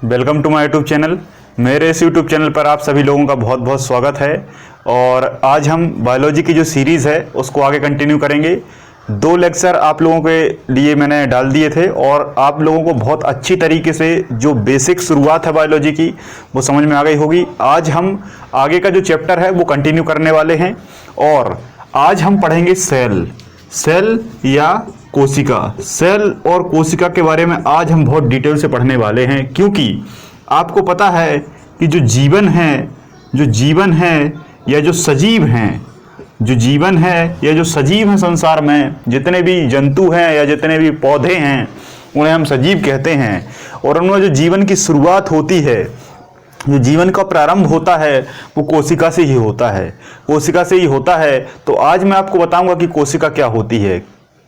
Welcome to my YouTube channel. मेरे इस YouTube channel पर आप सभी लोगों का बहुत बहुत स्वागत है। और आज हम बायोलॉजी की जो सीरीज़ है उसको आगे कंटिन्यू करेंगे। 2 लेक्चर आप लोगों के लिए मैंने डाल दिए थे और आप लोगों को बहुत अच्छी तरीके से जो बेसिक शुरुआत है बायोलॉजी की वो समझ में आ गई होगी। आज हम आगे का जो चैप्टर है वो कंटिन्यू करने वाले हैं और आज हम पढ़ेंगे सेल या कोशिका। सेल और कोशिका के बारे में आज हम बहुत डिटेल से पढ़ने वाले हैं, क्योंकि आपको पता है कि जो जीवन है या जो सजीव हैं संसार में, जितने भी जंतु हैं या जितने भी पौधे हैं उन्हें हम सजीव कहते हैं। और उनमें जो जीवन की शुरुआत होती है, जो जीवन का प्रारंभ होता है वो कोशिका से ही होता है। तो आज मैं आपको बताऊंगा कि कोशिका क्या होती है,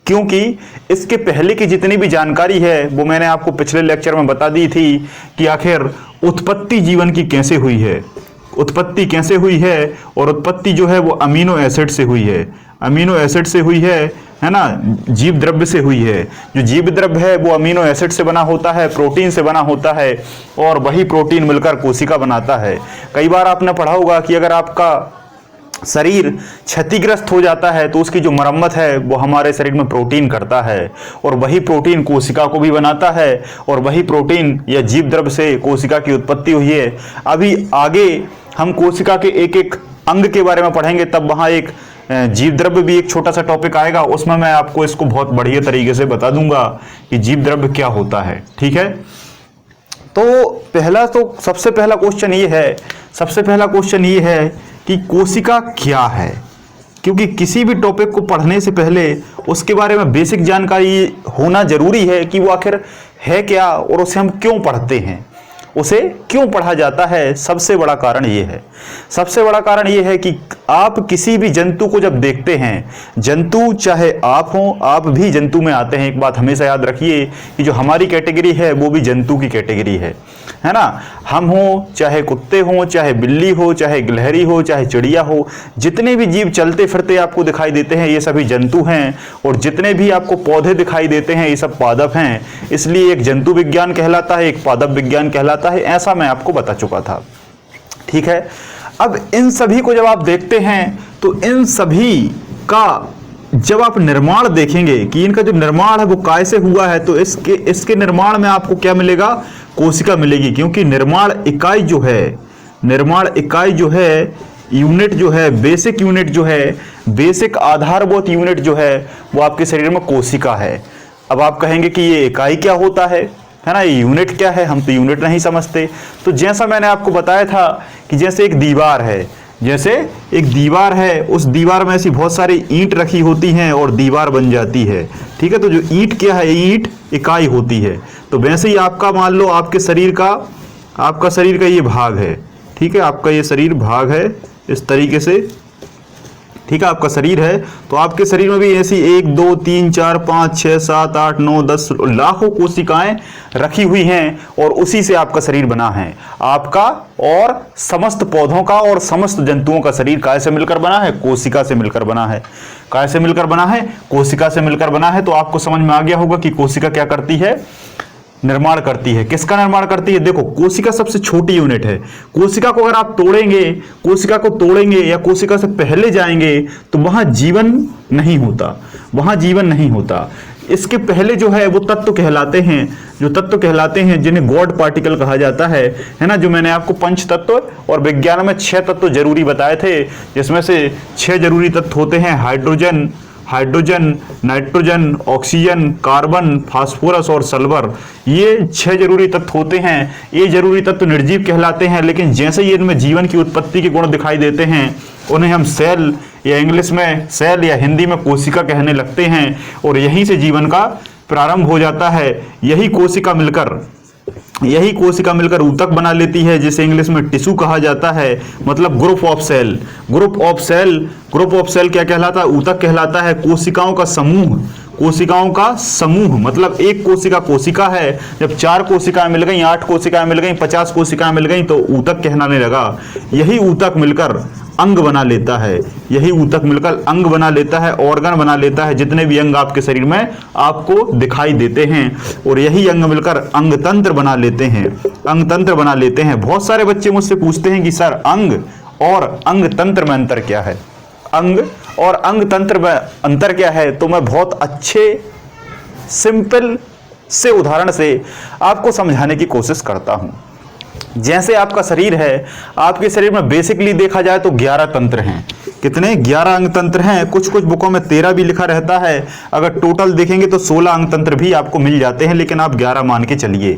क्योंकि इसके पहले की जितनी भी जानकारी है वो मैंने आपको पिछले लेक्चर में बता दी थी कि आखिर उत्पत्ति जीवन की कैसे हुई है, और उत्पत्ति जो है वो अमीनो एसिड से हुई है ना, जीव द्रव्य से हुई है। जो जीव द्रव्य है वो अमीनो एसिड से बना होता है, प्रोटीन से बना होता है, और वही प्रोटीन मिलकर कोशिका बनाता है। कई बार आपने पढ़ा होगा कि अगर आपका शरीर क्षतिग्रस्त हो जाता है तो उसकी जो मरम्मत है वो हमारे शरीर में प्रोटीन करता है, और वही प्रोटीन कोशिका को भी बनाता है, और वही प्रोटीन या जीव द्रव्य से कोशिका की उत्पत्ति हुई है। अभी आगे हम कोशिका के एक एक अंग के बारे में पढ़ेंगे, तब वहाँ एक जीव द्रव्य भी एक छोटा सा टॉपिक आएगा, उसमें मैं आपको इसको बहुत बढ़िया तरीके से बता दूंगा कि जीव द्रव्य क्या होता है। ठीक है, तो सबसे पहला क्वेश्चन ये है कि कोशिका क्या है, क्योंकि किसी भी टॉपिक को पढ़ने से पहले उसके बारे में बेसिक जानकारी होना जरूरी है कि वो आखिर है क्या और उसे हम क्यों पढ़ते हैं, उसे क्यों पढ़ा जाता है। सबसे बड़ा कारण ये है कि आप किसी भी जंतु को जब देखते हैं, जंतु चाहे आप हों, आप भी जंतु में आते हैं। एक बात हमेशा याद रखिए कि जो हमारी कैटेगरी है वो भी जंतु की कैटेगरी है ना। हम हो, चाहे कुत्ते हो, चाहे बिल्ली हो, चाहे गिलहरी हो, चाहे चिड़िया हो, जितने भी जीव चलते फिरते आपको दिखाई देते हैं ये सभी जंतु हैं, और जितने भी आपको पौधे दिखाई देते हैं ये सब पादप हैं। इसलिए एक जंतु विज्ञान कहलाता है, एक पादप विज्ञान कहलाता है, ऐसा मैं आपको बता चुका था। ठीक है, अब इन सभी को जब आप देखते हैं तो इन सभी का जब आप निर्माण देखेंगे कि इनका जो निर्माण है वो कैसे हुआ है, तो इसके निर्माण में आपको क्या मिलेगा, कोशिका मिलेगी। क्योंकि निर्माण इकाई जो है यूनिट जो है, बेसिक यूनिट जो है, बेसिक आधारभूत यूनिट जो है वो आपके शरीर में कोशिका है। अब आप कहेंगे कि ये इकाई क्या होता है ना, ये यूनिट क्या है, हम तो यूनिट नहीं समझते। तो जैसा मैंने आपको बताया था कि जैसे एक दीवार है, उस दीवार में ऐसी बहुत सारी ईंट रखी होती हैं और दीवार बन जाती है। ठीक है, तो जो ईंट क्या है, ईंट इकाई होती है। तो वैसे ही आपका मान लो आपका शरीर का ये भाग है। ठीक है, आपका ये शरीर भाग है इस तरीके से। ठीक है, आपका शरीर है, तो आपके शरीर में भी ऐसी 1 2 3 4 5 6 7 8 9 10 लाखों कोशिकाएं रखी हुई हैं, और उसी से आपका शरीर बना है। आपका और समस्त पौधों का और समस्त जंतुओं का शरीर कैसे मिलकर बना है, कोशिका से मिलकर बना है। कोशिका से मिलकर बना है। तो आपको समझ में आ गया होगा कि कोशिका क्या करती है, निर्माण करती है। किसका निर्माण करती है? देखो, कोशिका सबसे छोटी यूनिट है। कोशिका को अगर आप तोड़ेंगे या कोशिका से पहले जाएंगे तो वहां जीवन नहीं होता। इसके पहले जो है वो तत्व कहलाते हैं, जिन्हें गॉड पार्टिकल कहा जाता है ना। जो मैंने आपको 5 तत्व और विज्ञान में 6 तत्व जरूरी बताए थे, जिसमें से 6 जरूरी तत्व होते हैं hydrogen, nitrogen, oxygen, carbon, phosphorus और सल्फर। ये 6 जरूरी तत्व होते हैं। ये जरूरी तत्व निर्जीव कहलाते हैं, लेकिन जैसे ही इनमें जीवन की उत्पत्ति के गुण दिखाई देते हैं उन्हें हम सेल या इंग्लिश में सेल या हिंदी में कोशिका कहने लगते हैं, और यहीं से जीवन का प्रारंभ हो जाता है। यही कोशिका मिलकर ऊतक बना लेती है, जिसे इंग्लिश में टिश्यू कहा जाता है, मतलब ग्रुप ऑफ सेल क्या कहलाता है, ऊतक कहलाता है। कोशिकाओं का समूह मतलब एक कोशिका है। जब 4 कोशिकाएं मिल गई, 8 कोशिकाएं मिल गई, 50 कोशिकाएं मिल गई तो ऊतक कहलाने लगा। यही ऊतक मिलकर अंग बना लेता है, यही ऊतक मिलकर अंग बना लेता है, ऑर्गन बना लेता है, जितने भी अंग आपके शरीर में आपको दिखाई देते हैं, और यही अंग मिलकर अंग तंत्र बना लेते हैं, अंग तंत्र बना लेते हैं। बहुत सारे बच्चे मुझसे पूछते हैं कि सर अंग और अंग तंत्र में अंतर क्या है, अंग और अंग तंत्र में अंतर क्या है। तो मैं बहुत अच्छे सिंपल से उदाहरण से आपको समझाने की कोशिश करता हूं। जैसे आपका शरीर है, आपके शरीर में बेसिकली देखा जाए तो 11 तंत्र हैं। कितने? 11 अंग तंत्र हैं। कुछ कुछ बुकों में 13 भी लिखा रहता है। अगर टोटल देखेंगे तो 16 अंग तंत्र भी आपको मिल जाते हैं, लेकिन आप 11 मान के चलिए।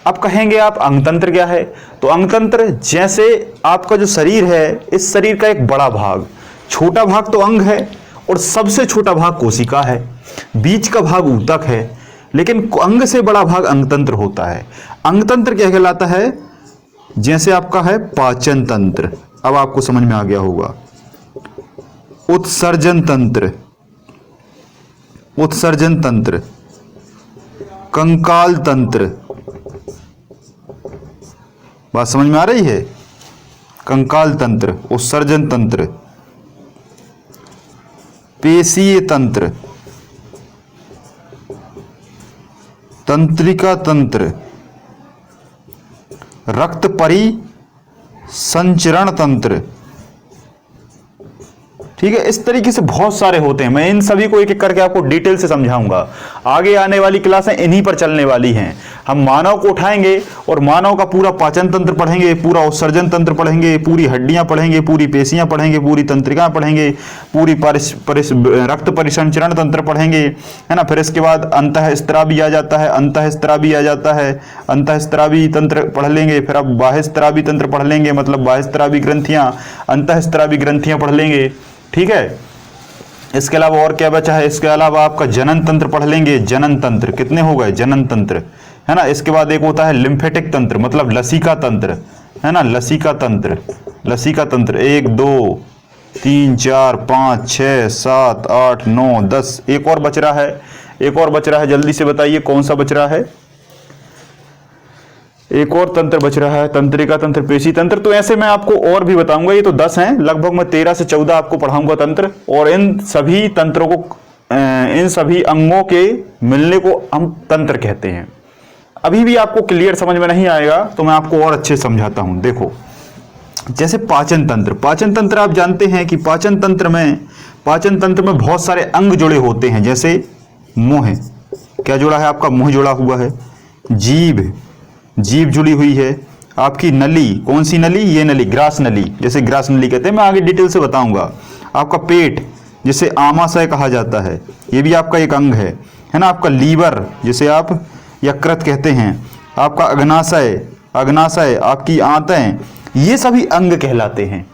अब कहेंगे आप अंग तंत्र क्या है? तो अंग तंत्र जैसे आपका जो शरीर है, इस शरीर का एक बड़ा भाग, छोटा भाग तो अंग है और सबसे छोटा भाग कोशिका है, बीच का भाग ऊतक है, लेकिन अंग से बड़ा भाग अंगतंत्र होता है। अंगतंत्र क्या कहलाता है? जैसे आपका है पाचन तंत्र, अब आपको समझ में आ गया होगा। उत्सर्जन तंत्र, उत्सर्जन तंत्र, कंकाल तंत्र, बात समझ में आ रही है? कंकाल तंत्र, उत्सर्जन तंत्र, पेशीय तंत्र, तंत्रिका तंत्र, रक्त परिसंचरण तंत्र। ठीक है, इस तरीके से बहुत सारे होते हैं। मैं इन सभी को एक एक करके आपको डिटेल से समझाऊंगा। आगे आने वाली क्लासें इन्हीं पर चलने वाली हैं। हम मानव को उठाएंगे और मानव का पूरा पाचन तंत्र पढ़ेंगे, पूरा उत्सर्जन तंत्र पढ़ेंगे, पूरी हड्डियां पढ़ेंगे, पूरी पेशियां पढ़ेंगे, पूरी तंत्रिकाएं पढ़ेंगे, पूरी रक्त परिसंचरण तंत्र पढ़ेंगे, है ना। फिर इसके बाद अंतःस्त्रावी आ जाता है, अंतःस्त्रावी आ जाता है, अंतःस्त्रावी तंत्र पढ़ लेंगे। फिर अब बाह्यस्त्रावी तंत्र पढ़ लेंगे, मतलब बाह्यस्त्रावी ग्रंथियां, अंतःस्त्रावी ग्रंथियां पढ़ लेंगे। ठीक है, इसके अलावा और क्या बचा है? इसके अलावा आपका जनन तंत्र पढ़ लेंगे। जनन तंत्र कितने हो गए? जनन तंत्र, है ना। इसके बाद एक होता है लिम्फेटिक तंत्र, मतलब लसिका तंत्र, है ना। लसिका तंत्र, लसिका तंत्र 1 2 3 4 5 6 7 8 9 10। एक और बच रहा है, एक और बच रहा है, जल्दी से बताइए कौन सा बच रहा है? एक और तंत्र बच रहा है, तंत्रिका तंत्र, पेशी तंत्र। तो ऐसे मैं आपको और भी बताऊंगा। ये तो 10 हैं, लगभग मैं 13 से 14 आपको पढ़ाऊंगा तंत्र। और इन सभी तंत्रों को, इन सभी अंगों के मिलने को हम तंत्र कहते हैं। अभी भी आपको क्लियर समझ में नहीं आएगा तो मैं आपको और अच्छे समझाता हूं। देखो, जैसे पाचन तंत्र, पाचन तंत्र आप जानते हैं कि पाचन तंत्र में बहुत सारे अंग जुड़े होते हैं। जैसे मुंह, क्या जुड़ा है आपका? मुंह जुड़ा हुआ है। जीभ, जीभ जुड़ी हुई है। आपकी नली, कौन सी नली? ये नली, ग्रास नली, जैसे ग्रास नली कहते हैं, मैं आगे डिटेल से बताऊंगा। आपका पेट, जिसे आमाशय कहा जाता है, ये भी आपका एक अंग है ना। आपका लीवर, जिसे आप यकृत कहते हैं। आपका अग्नाशय, अग्नाशय, आपकी आंतें, ये सभी अंग कहलाते हैं,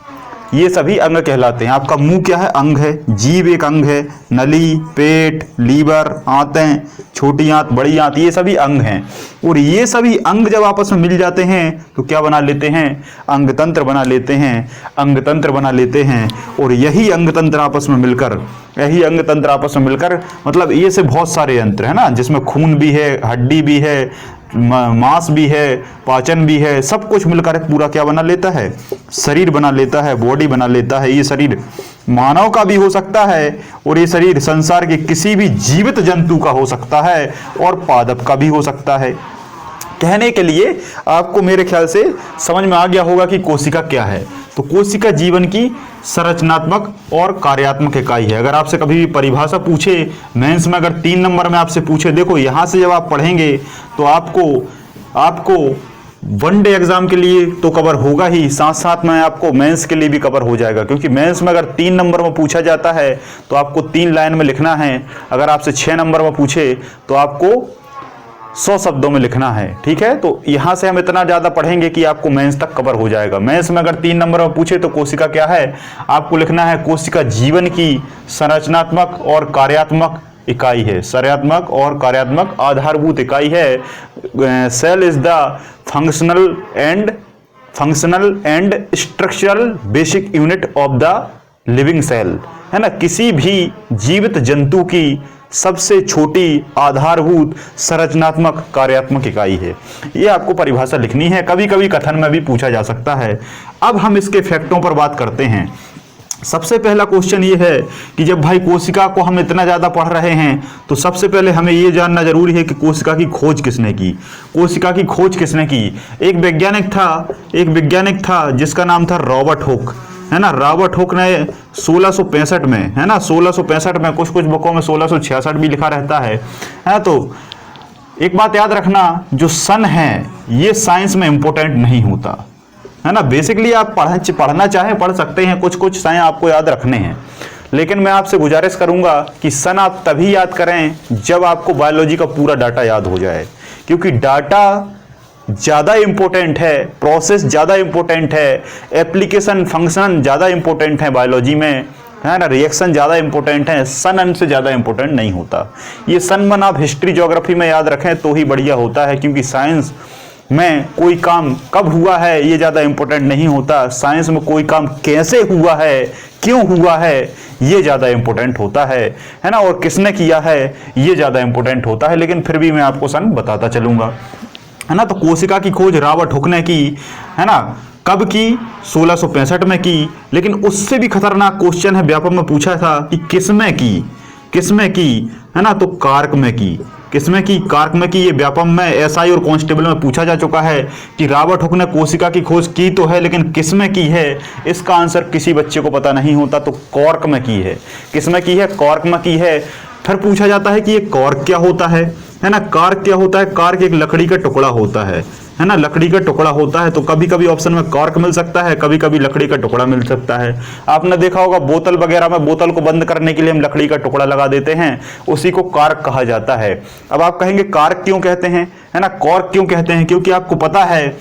ये सभी अंग कहलाते हैं। आपका मुंह क्या है? अंग है। जीभ एक अंग है। नली, पेट, लीवर, आंतें, छोटी आंत, बड़ी आंत, ये सभी अंग हैं। और ये सभी अंग जब आपस में मिल जाते हैं तो क्या बना लेते हैं? अंग तंत्र बना लेते हैं, अंग तंत्र बना लेते हैं। और यही अंग तंत्र आपस में मिलकर, यही अंग तंत्र आपस में मिलकर, मतलब ये से बहुत सारे यंत्र है ना, जिसमें खून भी है, हड्डी भी है, मांस भी है, पाचन भी है, सब कुछ मिलकर पूरा क्या बना लेता है? शरीर बना लेता है, बॉडी बना लेता है। ये शरीर मानव का भी हो सकता है और ये शरीर संसार के किसी भी जीवित जंतु का हो सकता है और पादप का भी हो सकता है। कहने के लिए आपको मेरे ख्याल से समझ में आ गया होगा कि कोशिका क्या है। तो कोशिका जीवन की संरचनात्मक और कार्यात्मक इकाई है। अगर आपसे कभी भी परिभाषा पूछे मेंस में, अगर 3 नंबर में आपसे पूछे, देखो यहां से जब आप पढ़ेंगे तो आपको वनडे एग्जाम के लिए तो कवर होगा ही, साथ साथ में आपको मेंस के लिए भी कवर हो जाएगा। क्योंकि मेंस में अगर 3 नंबर में पूछा जाता है तो आपको 3 लाइन में लिखना है। अगर आपसे 6 नंबर में पूछे तो आपको 100 शब्दों में लिखना है। ठीक है, तो यहां से हम इतना ज्यादा पढ़ेंगे कि आपको मेंस तक कवर हो जाएगा। मेंस में अगर 3 नंबर में पूछे तो कोशिका क्या है, आपको लिखना है कोशिका जीवन की संरचनात्मक और कार्यात्मक इकाई है, संरचनात्मक और कार्यात्मक आधारभूत इकाई है। Cell is the functional and structural basic unit of the living cell, है ना। किसी भी जीवित जंतु की सबसे छोटी आधारभूत संरचनात्मक कार्यात्मक इकाई है। ये आपको परिभाषा लिखनी है, कभी कभी कथन में भी पूछा जा सकता है। अब हम इसके फैक्टों पर बात करते हैं। सबसे पहला क्वेश्चन ये है कि जब भाई कोशिका को हम इतना ज़्यादा पढ़ रहे हैं तो सबसे पहले हमें ये जानना जरूरी है कि कोशिका की खोज किसने की। कोशिका की खोज किसने की? एक वैज्ञानिक था जिसका नाम था रॉबर्ट हुक, है ना। रॉबर्ट हुक ने 1665 में, है ना, 1665 में, कुछ बुकों में 1666 भी लिखा रहता है। तो एक बात याद रखना, जो सन है ये साइंस में इंपॉर्टेंट नहीं होता, है ना। बेसिकली आप पढ़ना चाहें पढ़ सकते हैं, कुछ साइन आपको याद रखने हैं, लेकिन मैं आपसे गुजारिश करूंगा कि सन आप तभी याद करें जब आपको बायोलॉजी का पूरा डाटा याद हो जाए, क्योंकि डाटा ज़्यादा इंपॉर्टेंट है, प्रोसेस ज़्यादा इंपॉर्टेंट है, एप्लीकेशन फंक्शन ज़्यादा इंपॉर्टेंट है बायोलॉजी में, है ना, रिएक्शन ज़्यादा इंपॉर्टेंट है, सन से ज़्यादा इंपॉर्टेंट नहीं होता। ये सन मन आप हिस्ट्री ज्योग्राफी में याद रखें तो ही बढ़िया होता है, क्योंकि साइंस में कोई काम कब हुआ है ये ज़्यादा इंपॉर्टेंट नहीं होता, साइंस में कोई काम कैसे हुआ है, क्यों हुआ है, ये ज़्यादा इंपॉर्टेंट होता है ना, और किसने किया है ये ज़्यादा इंपॉर्टेंट होता है। लेकिन फिर भी मैं आपको सन बताता चलूँगा, है ना। तो कोशिका की खोज रॉबर्ट हुक ने की, है ना। कब की? 1665 में की। लेकिन उससे भी खतरनाक क्वेश्चन है, व्यापक में पूछा था कि किसमें की, है ना। तो कार्क में की। किसमें की? कार्क में की। ये व्यापम में, एसआई और कांस्टेबल में पूछा जा चुका है कि रॉबर्ट हुक ने कोशिका की खोज की तो है, लेकिन किसमें की है, इसका आंसर किसी बच्चे को पता नहीं होता। तो कॉर्क में की है। किसमें की है? कॉर्क में की है। फिर पूछा जाता है कि ये कॉर्क क्या होता है ना। कार्क क्या होता है? कार्क एक लकड़ी का टुकड़ा होता है ना, लकड़ी का टुकड़ा होता है। तो कभी कभी ऑप्शन में कॉर्क मिल सकता है, कभी कभी लकड़ी का टुकड़ा मिल सकता है। आपने देखा होगा बोतल वगैरह में, बोतल को बंद करने के लिए हम लकड़ी का टुकड़ा लगा देते हैं, उसी को कॉर्क कहा जाता है। अब आप कहेंगे कॉर्क क्यों कहते हैं, है ना, कॉर्क क्यों कहते हैं? क्योंकि आपको पता है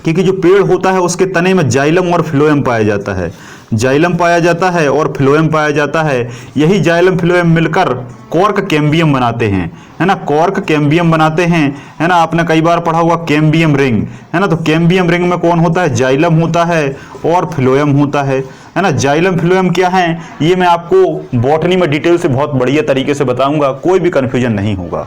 क्योंकि जो पेड़ होता है उसके तने में जाइलम और फ्लोएम पाया जाता है, जाइलम पाया जाता है और फ्लोएम पाया जाता है। यही जाइलम फ्लोएम मिलकर कॉर्क कैम्बियम बनाते हैं, है ना, कॉर्क कैम्बियम बनाते हैं, है ना। आपने कई बार पढ़ा होगा कैम्बियम रिंग, है ना। तो कैम्बियम रिंग में कौन होता है? जाइलम होता है और फ्लोएम होता है ना। जाइलम फ्लोएम क्या है ये मैं आपको बॉटनी में डिटेल से बहुत बढ़िया तरीके से बताऊंगा, कोई भी कंफ्यूजन नहीं होगा,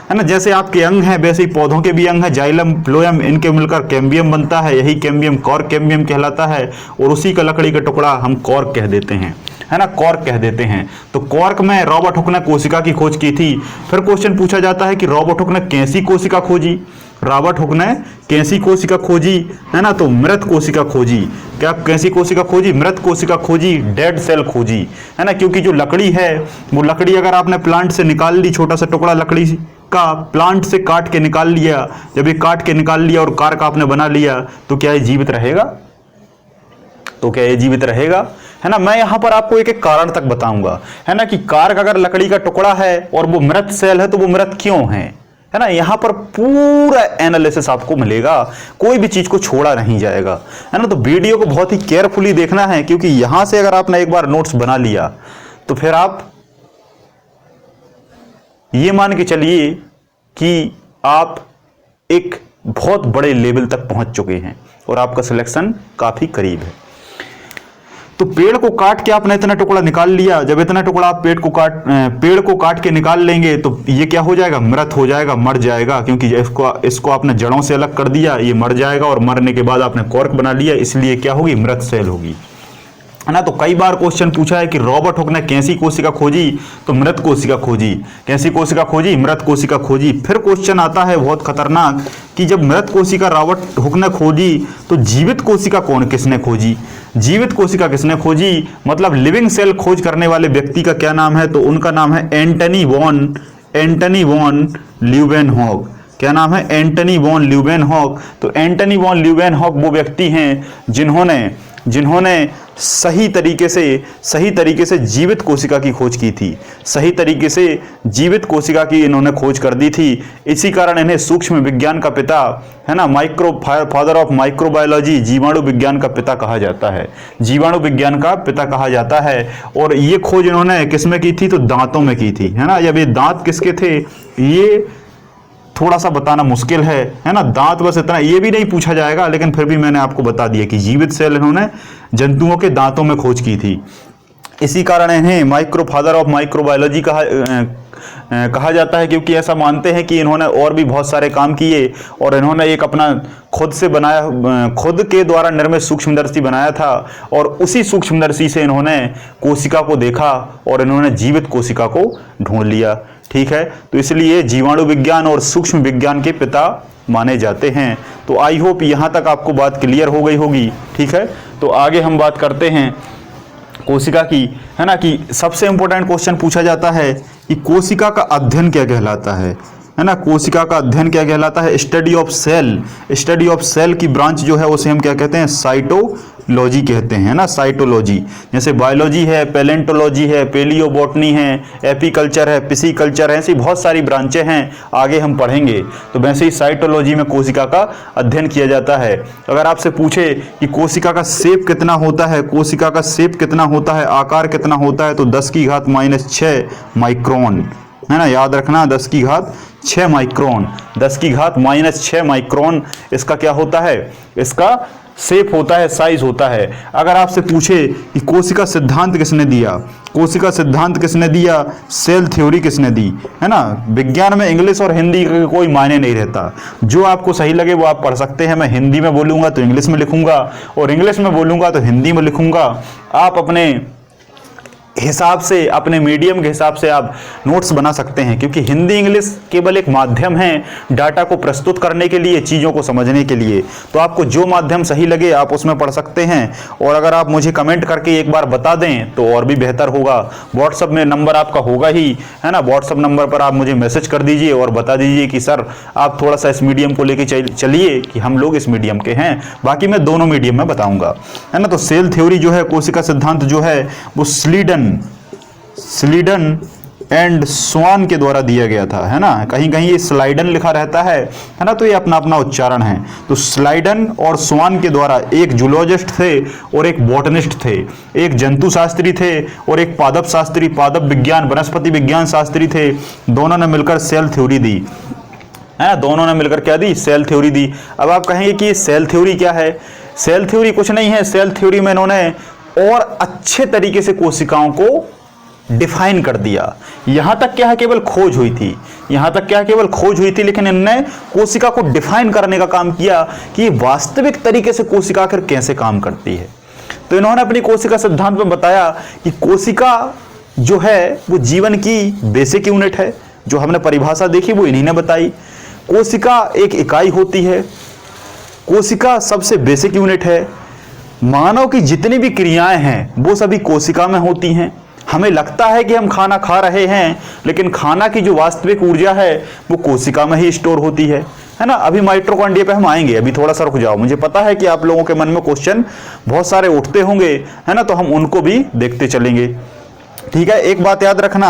है ना। जैसे आपके अंग हैं वैसे ही पौधों के भी अंग है, जाइलम फ्लोएम, इनके मिलकर कैम्बियम बनता है। यही कैम्बियम कॉर्क कैम्बियम कहलाता है, और उसी का लकड़ी का टुकड़ा हम कॉर्क कह देते हैं, है ना, कॉर्क कह देते हैं। तो कॉर्क में रॉबर्ट हुक ने कोशिका की खोज की थी। फिर क्वेश्चन पूछा जाता है कि रॉबर्ट हुक ने कैसी कोशिका खोजी? रॉबर्ट हुक ने कैसी कोशिका खोजी, है ना। तो मृत कोशिका खोजी। क्या कैसी कोशिका खोजी? मृत कोशिका खोजी, डेड सेल खोजी, है ना। क्योंकि जो लकड़ी है वो लकड़ी अगर आपने प्लांट से निकाल ली, छोटा सा टुकड़ा लकड़ी का प्लांट से काट के निकाल लिया, जब ये काट के निकाल लिया और कार्क आपने बना लिया, तो क्या ये जीवित रहेगा? तो क्या ये जीवित रहेगा, है ना। मैं यहां पर आपको एक एक कारण तक बताऊंगा, है ना, कि कार्क अगर लकड़ी का टुकड़ा है और वो मृत सेल है तो वो मृत क्यों है ना। यहां पर पूरा एनालिसिस आपको मिलेगा, कोई भी चीज को छोड़ा नहीं जाएगा, है ना। तो वीडियो को बहुत ही केयरफुली देखना है, क्योंकि यहां से अगर आपने एक बार नोट्स बना लिया तो फिर आप ये मान के चलिए कि आप एक बहुत बड़े लेवल तक पहुंच चुके हैं और आपका सिलेक्शन काफी करीब है। तो पेड़ को काट के आपने इतना टुकड़ा निकाल लिया, जब इतना टुकड़ा आप पेड़ को काट के निकाल लेंगे तो ये क्या हो जाएगा? मृत हो जाएगा, मर जाएगा, क्योंकि इसको आपने जड़ों से अलग कर दिया, ये मर जाएगा, और मरने के बाद आपने कॉर्क बना लिया, इसलिए क्या होगी? मृत सेल होगी, है ना। तो कई बार क्वेश्चन पूछा है कि रॉबर्ट हुक ने कैसी कोशिका खोजी? तो मृत कोशिका खोजी। कैसी कोशिका खोजी? मृत कोशिका खोजी। फिर क्वेश्चन आता है बहुत खतरनाक कि जब मृत कोशिका रॉबर्ट हुक ने खोजी तो जीवित कोशिका किसने खोजी? जीवित कोशिका किसने खोजी, मतलब लिविंग सेल खोज करने वाले व्यक्ति का क्या नाम है? तो उनका नाम है एंटनी वॉन ल्यूवेनहॉक। क्या नाम है? Antony von Leeuwenhoek. तो एंटनी वॉन ल्यूवेनहॉक वो व्यक्ति हैं जिन्होंने सही तरीके से जीवित कोशिका की खोज की थी, सही तरीके से जीवित कोशिका की इन्होंने खोज कर दी थी। इसी कारण इन्हें सूक्ष्म विज्ञान का पिता, है ना, फादर ऑफ माइक्रोबायोलॉजी, जीवाणु विज्ञान का पिता कहा जाता है, जीवाणु विज्ञान का पिता कहा जाता है। और ये खोज इन्होंने किसमें की थी? तो दांतों में की थी, है ना। जब ये दांत किसके थे ये थोड़ा सा बताना मुश्किल है ना। दांत बस इतना, ये भी नहीं पूछा जाएगा, लेकिन फिर भी मैंने आपको बता दिया कि जीवित सेल इन्होंने जंतुओं के दांतों में खोज की थी। इसी कारण इन्हें फादर ऑफ माइक्रोबायोलॉजी कहा जाता है, क्योंकि ऐसा मानते हैं कि इन्होंने और भी बहुत सारे काम किए और इन्होंने एक अपना खुद से बनाया, खुद के द्वारा निर्मित सूक्ष्मदर्शी बनाया था और उसी सूक्ष्मदर्शी से इन्होंने कोशिका को देखा और इन्होंने जीवित कोशिका को ढूंढ लिया। ठीक है, तो इसलिए जीवाणु विज्ञान और सूक्ष्म विज्ञान के पिता माने जाते हैं। तो आई होप यहाँ तक आपको बात क्लियर हो गई होगी। ठीक है, तो आगे हम बात करते हैं कोशिका की, है ना, कि सबसे इंपॉर्टेंट क्वेश्चन पूछा जाता है कि कोशिका का अध्ययन क्या कहलाता है ना। कोशिका का अध्ययन क्या कहलाता है? Study of cell. Study of cell की ब्रांच जो है उसे हम क्या कहते हैं? साइटोलॉजी कहते हैं, है ना, साइटोलॉजी। जैसे बायोलॉजी है, पैलेंटोलॉजी है, पेलियोबॉटनी है, एपीकल्चर है, पिसीकल्चर है, ऐसी बहुत सारी ब्रांचें हैं, आगे हम पढ़ेंगे। तो वैसे ही साइटोलॉजी में कोशिका का अध्ययन किया जाता है। अगर आपसे पूछे कि कोशिका का शेप कितना होता है, कोशिका का शेप कितना होता है, आकार कितना होता है, तो 10⁻⁶ माइक्रोन, है ना, याद रखना 10⁻⁶ माइक्रोन, 10⁻⁻⁶ माइक्रोन इसका क्या होता है? इसका शेप होता है, साइज होता है। अगर आपसे पूछे कि कोशिका सिद्धांत किसने दिया, कोशिका सिद्धांत किसने दिया, सेल थ्योरी किसने दी, है ना। विज्ञान में इंग्लिश और हिंदी का कोई मायने नहीं रहता, जो आपको सही लगे वो आप पढ़ सकते हैं। मैं हिंदी में बोलूँगा तो इंग्लिश में लिखूंगा और इंग्लिश में बोलूँगा तो हिंदी में लिखूंगा। आप अपने हिसाब से, अपने मीडियम के हिसाब से आप नोट्स बना सकते हैं, क्योंकि हिंदी इंग्लिश केवल एक माध्यम है डाटा को प्रस्तुत करने के लिए, चीज़ों को समझने के लिए। तो आपको जो माध्यम सही लगे आप उसमें पढ़ सकते हैं। और अगर आप मुझे कमेंट करके एक बार बता दें तो और भी बेहतर होगा। व्हाट्सअप में नंबर आपका होगा ही, है ना, व्हाट्सअप नंबर पर आप मुझे मैसेज कर दीजिए और बता दीजिए कि सर आप थोड़ा सा इस मीडियम को लेके चलिए, कि हम लोग इस मीडियम के हैं। बाकी मैं दोनों मीडियम में बताऊँगा, है ना। तो सेल थ्योरी जो है, कोशिका सिद्धांत जो है, वो स्लीडन एंड स्वान के द्वारा दिया गया था, है ना। कहीं कहीं ये स्लाइडन लिखा रहता है ना, तो ये अपना अपना उच्चारण है। तो स्लाइडन और स्वान के द्वारा, एक जूलॉजिस्ट थे और एक बॉटनिस्ट थे, एक जंतु शास्त्री थे और एक पादप शास्त्री, पादप विज्ञान, वनस्पति विज्ञान शास्त्री थे। दोनों ने मिलकर सेल थ्योरी दी, है ना, दोनों ने मिलकर क्या दी? सेल थ्योरी दी। अब आप कहेंगे कि सेल थ्योरी क्या है? सेल थ्योरी कुछ नहीं है। सेल थ्योरी में इन्होंने और अच्छे तरीके से कोशिकाओं को डिफाइन कर दिया। यहां तक क्या है, केवल खोज हुई थी, यहां तक क्या है, केवल खोज हुई थी, लेकिन इन्होंने कोशिका को डिफाइन करने का काम किया कि वास्तविक तरीके से कोशिका आखिर कैसे काम करती है। तो इन्होंने अपनी कोशिका सिद्धांत में बताया कि कोशिका जो है वो जीवन की बेसिक यूनिट है। जो हमने परिभाषा देखी वो इन्हीं ने बताई। कोशिका एक इकाई होती है, कोशिका सबसे बेसिक यूनिट है। मानव की जितनी भी क्रियाएं हैं वो सभी कोशिका में होती हैं। हमें लगता है कि हम खाना खा रहे हैं, लेकिन खाना की जो वास्तविक ऊर्जा है वो कोशिका में ही स्टोर होती है ना। अभी माइटोकॉन्ड्रिया पे हम आएंगे, अभी थोड़ा सा रुक जाओ। मुझे पता है कि आप लोगों के मन में क्वेश्चन बहुत सारे उठते होंगे, है ना, तो हम उनको भी देखते चलेंगे। ठीक है, एक बात याद रखना,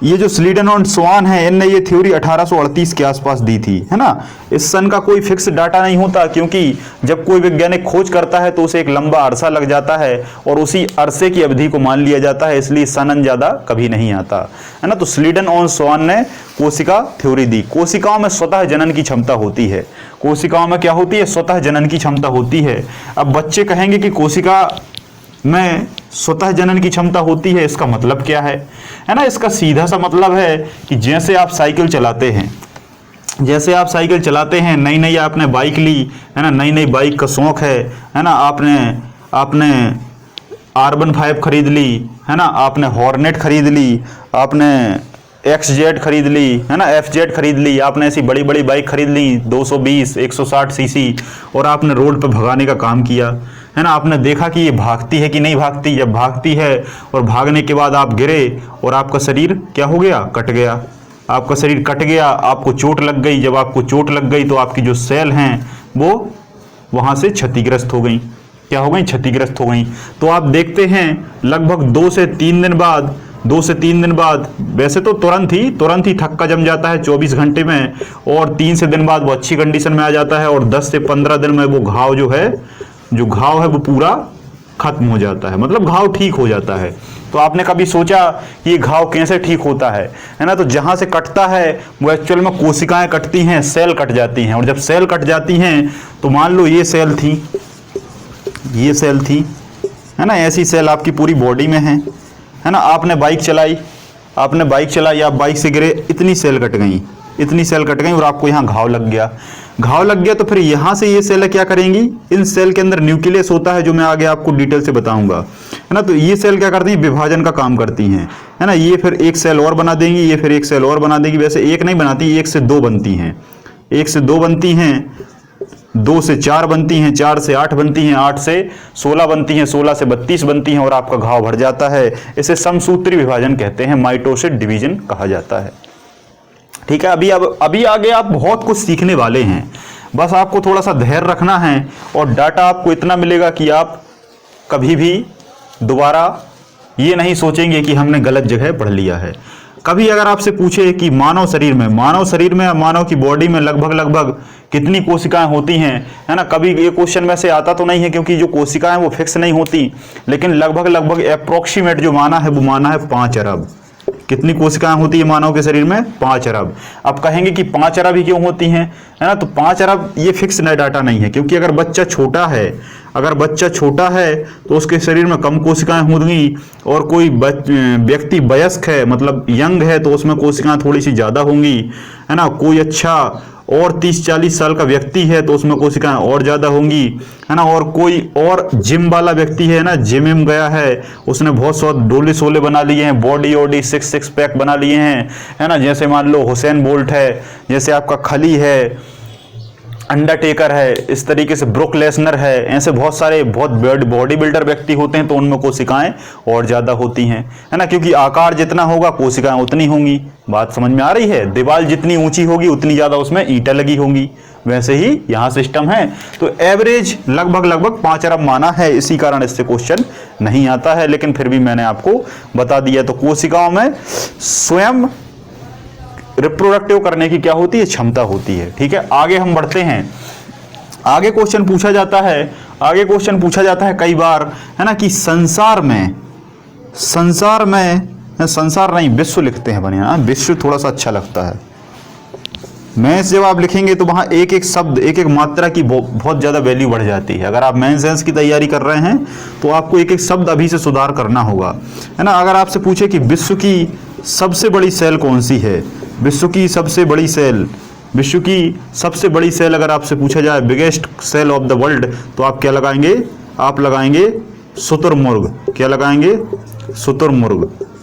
ये जो स्लीडन और स्वान है, इनने ये थ्योरी 1838 के आसपास दी थी, है ना। इस सन का कोई फिक्स डाटा नहीं होता, क्योंकि जब कोई वैज्ञानिक खोज करता है तो उसे एक लंबा अरसा लग जाता है और उसी अरसे की अवधि को मान लिया जाता है, इसलिए सन ज्यादा कभी नहीं आता, है ना। तो स्लीडन और स्वान ने कोशिका थ्योरी दी। कोशिकाओं में स्वतः जनन की क्षमता होती है। कोशिकाओं में क्या होती है? स्वतः जनन की क्षमता होती है। अब बच्चे कहेंगे कि कोशिका में स्वतः जनन की क्षमता होती है, इसका मतलब क्या है ना। इसका सीधा सा मतलब है कि जैसे आप साइकिल चलाते हैं, जैसे आप साइकिल चलाते हैं, नई नई आपने बाइक ली, है ना, नई नई बाइक का शौक है ना, आपने R15 खरीद ली, है ना, आपने हॉर्नेट खरीद ली, आपने XZ खरीद ली, है ना, FZ खरीद ली, आपने ऐसी बड़ी बड़ी बाइक खरीद ली 220 160 सीसी, और आपने रोड पर भगाने का काम किया, है ना। आपने देखा कि ये भागती है कि नहीं भागती। जब भागती है और भागने के बाद आप गिरे और आपका शरीर क्या हो गया? कट गया। आपका शरीर कट गया, आपको चोट लग गई। जब आपको चोट लग गई तो आपकी जो सेल हैं वो वहाँ से क्षतिग्रस्त हो गई। क्या हो गई? क्षतिग्रस्त हो गई। तो आप देखते हैं लगभग 2 से 3 दिन बाद, वैसे तो तुरंत ही थक्का जम जाता है 24 घंटे में, और 3 से दिन बाद वो अच्छी कंडीशन में आ जाता है, और 10 से 15 दिन में वो घाव है वो पूरा खत्म हो जाता है, मतलब घाव ठीक हो जाता है। तो आपने कभी सोचा कि ये घाव कैसे ठीक होता है ना। तो जहां से कटता है वो एक्चुअल में कोशिकाएं कटती हैं, सेल कट जाती हैं, और जब सेल कट जाती हैं तो मान लो ये सेल थी, है ना, ऐसी सेल आपकी पूरी बॉडी में है ना। आपने बाइक चलाई, आपने बाइक चलाई, आप बाइक से गिरे, इतनी सेल कट गई, इतनी सेल कट गई और आपको यहाँ घाव लग गया। घाव लग गया तो फिर यहाँ से ये सेल क्या करेंगी, इन सेल के अंदर न्यूक्लियस होता है जो मैं आगे आपको डिटेल से बताऊंगा, है ना। तो ये सेल क्या करती हैं, विभाजन का काम करती हैं, है ना। ये फिर एक सेल और बना देंगी, ये फिर एक सेल और बना देंगी। वैसे एक नहीं बनाती, एक से दो बनती हैं, एक से दो बनती हैं, 2 से 4 बनती हैं, 4 से 8 बनती हैं, 8 से 16 बनती हैं, 16 से 32 बनती हैं और आपका घाव भर जाता है। इसे समसूत्री विभाजन कहते हैं, माइटोसिस डिवीजन कहा जाता है। ठीक है, अभी आगे आप बहुत कुछ सीखने वाले हैं, बस आपको थोड़ा सा धैर्य रखना है और डाटा आपको इतना मिलेगा कि आप कभी भी दोबारा ये नहीं सोचेंगे कि हमने गलत जगह पढ़ लिया है। कभी अगर आपसे पूछे कि मानव शरीर में मानव की बॉडी में लगभग कितनी कोशिकाएं होती हैं, है ना, कभी ये क्वेश्चन में से आता तो नहीं है क्योंकि जो कोशिकाएं वो फिक्स नहीं होती, लेकिन लगभग अप्रोक्सीमेट जो माना है 5 अरब। कितनी कोशिकाएं होती है मानव के शरीर में, 5 अरब। अब कहेंगे कि 5 अरब ही क्यों होती हैं, है ना। तो 5 अरब ये फिक्स डाटा नहीं है, क्योंकि अगर बच्चा छोटा है तो उसके शरीर में कम कोशिकाएं होंगी, और कोई व्यक्ति वयस्क है मतलब यंग है तो उसमें कोशिकाएं थोड़ी सी ज्यादा होंगी, है ना। कोई अच्छा और 30-40 साल का व्यक्ति है तो उसमें कोशिकाएं और ज्यादा होंगी, है ना। और कोई और जिम वाला व्यक्ति है ना, जिम में गया है, उसने बहुत सौ डोले सोले बना लिए हैं, बॉडी 6 पैक बना लिए हैं, है ना। जैसे मान लो हुसैन बोल्ट है, जैसे आपका खली है, अंडरटेकर है, इस तरीके से ब्रुक लेसनर है, ऐसे बहुत सारे बहुत बॉडी बिल्डर व्यक्ति होते हैं तो उनमें कोशिकाएं और ज्यादा होती हैं, है ना। क्योंकि आकार जितना होगा कोशिकाएं उतनी होंगी। बात समझ में आ रही है। दीवार जितनी ऊंची होगी उतनी ज्यादा उसमें ईंटें लगी होंगी, वैसे ही यहाँ सिस्टम है। तो एवरेज लगभग 5 अरब माना है, इसी कारण इससे क्वेश्चन नहीं आता है, लेकिन फिर भी मैंने आपको बता दिया। तो कोशिकाओं में स्वयं रिप्रोडक्टिव करने की क्या होती है, क्षमता होती है। ठीक है, आगे हम बढ़ते हैं। आगे क्वेश्चन पूछा जाता है कई बार, है ना, कि संसार नहीं विश्व लिखते हैं बढ़िया, विश्व थोड़ा सा अच्छा लगता है। मैथ्स जब आप लिखेंगे तो वहां एक एक शब्द, एक एक मात्रा की बहुत ज्यादा वैल्यू बढ़ जाती है। अगर आप मेन साइंस की तैयारी कर रहे हैं तो आपको एक एक शब्द अभी से सुधार करना होगा, है ना। अगर आपसे पूछे कि विश्व की सबसे बड़ी सेल कौन सी है, विश्व की सबसे बड़ी सेल अगर आपसे पूछा जाए, biggest cell of the world, तो आप क्या लगाएंगे, आप लगाएंगे शुतुरमुर्ग। क्या लगाएंगे,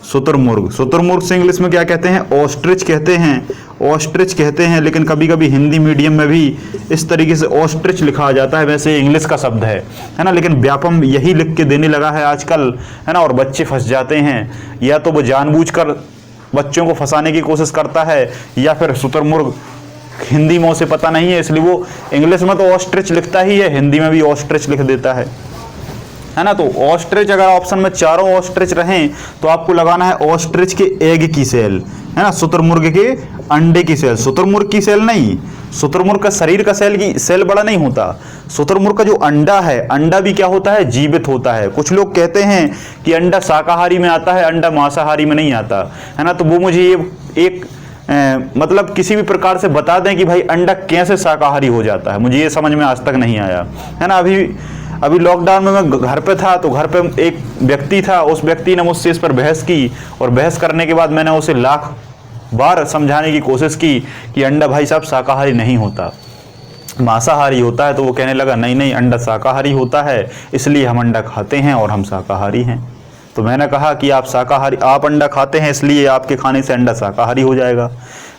शुतुरमुर्ग से इंग्लिश में क्या कहते हैं, ऑस्ट्रिच कहते हैं। लेकिन कभी कभी हिंदी मीडियम में भी इस तरीके से ऑस्ट्रिच लिखा जाता है, वैसे इंग्लिश का शब्द है ना। लेकिन व्यापम यही लिख के देने लगा है आजकल, है ना, और बच्चे फंस जाते हैं। या तो वो जानबूझकर बच्चों को फंसाने की कोशिश करता है, या फिर शुतुरमुर्ग हिंदी में उसे पता नहीं है, इसलिए वो इंग्लिश में तो ऑस्ट्रिच लिखता ही है, हिंदी में भी ऑस्ट्रिच लिख देता है ना। तो ऑस्ट्रिच, अगर ऑप्शन में चारों ऑस्ट्रिच रहें तो आपको लगाना है ऑस्ट्रिच के एग की सेल, है ना, शुतुरमुर्ग के अंडे की सेल। शुतुरमुर्ग की सेल नहीं, शुतुरमुर्ग का शरीर का सेल बड़ा नहीं होता। शुतुरमुर्ग का जो अंडा है, अंडा भी क्या होता है, जीवित होता है। कुछ लोग कहते हैं कि अंडा शाकाहारी में आता है, अंडा मांसाहारी में नहीं आता, है ना। तो वो मुझे एक मतलब किसी भी प्रकार से बता दें कि भाई अंडा कैसे शाकाहारी हो जाता है, मुझे ये समझ में आज तक नहीं आया, है ना। अभी लॉकडाउन में मैं घर पे था, तो घर पे एक व्यक्ति था, उस व्यक्ति ने मुझसे इस पर बहस की, और बहस करने के बाद मैंने उसे लाख बार समझाने की कोशिश की कि अंडा भाई साहब शाकाहारी नहीं होता, मांसाहारी होता है। तो वो कहने लगा नहीं अंडा शाकाहारी होता है, इसलिए हम अंडा खाते हैं और हम शाकाहारी हैं। तो मैंने कहा कि आप अंडा खाते हैं इसलिए आपके खाने से अंडा शाकाहारी हो जाएगा,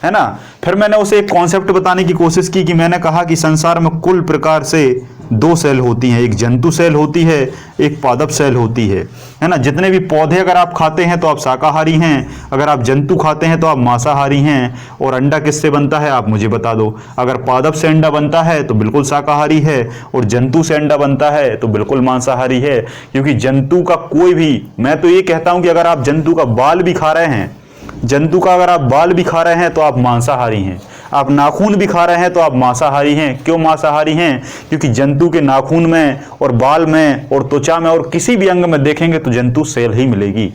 है ना। फिर मैंने उसे एक कॉन्सेप्ट बताने की कोशिश की कि मैंने कहा कि संसार में कुल प्रकार से 2 सेल होती हैं, एक जंतु सेल होती है, एक पादप सेल होती है ना। जितने भी पौधे अगर आप खाते हैं तो आप शाकाहारी हैं, अगर आप जंतु खाते हैं तो आप मांसाहारी हैं। और अंडा किससे बनता है आप मुझे बता दो। अगर पादप से अंडा बनता है तो बिल्कुल शाकाहारी है, और जंतु से अंडा बनता है तो बिल्कुल मांसाहारी है। क्योंकि जंतु का कोई भी, मैं तो ये कहता हूं कि अगर आप जंतु का बाल भी खा रहे हैं, तो आप मांसाहारी हैं। आप नाखून भी खा रहे हैं तो आप मांसाहारी हैं। क्यों मांसाहारी हैं? क्योंकि जंतु के नाखून में और बाल में और त्वचा में और किसी भी अंग में देखेंगे तो जंतु सेल ही मिलेगी।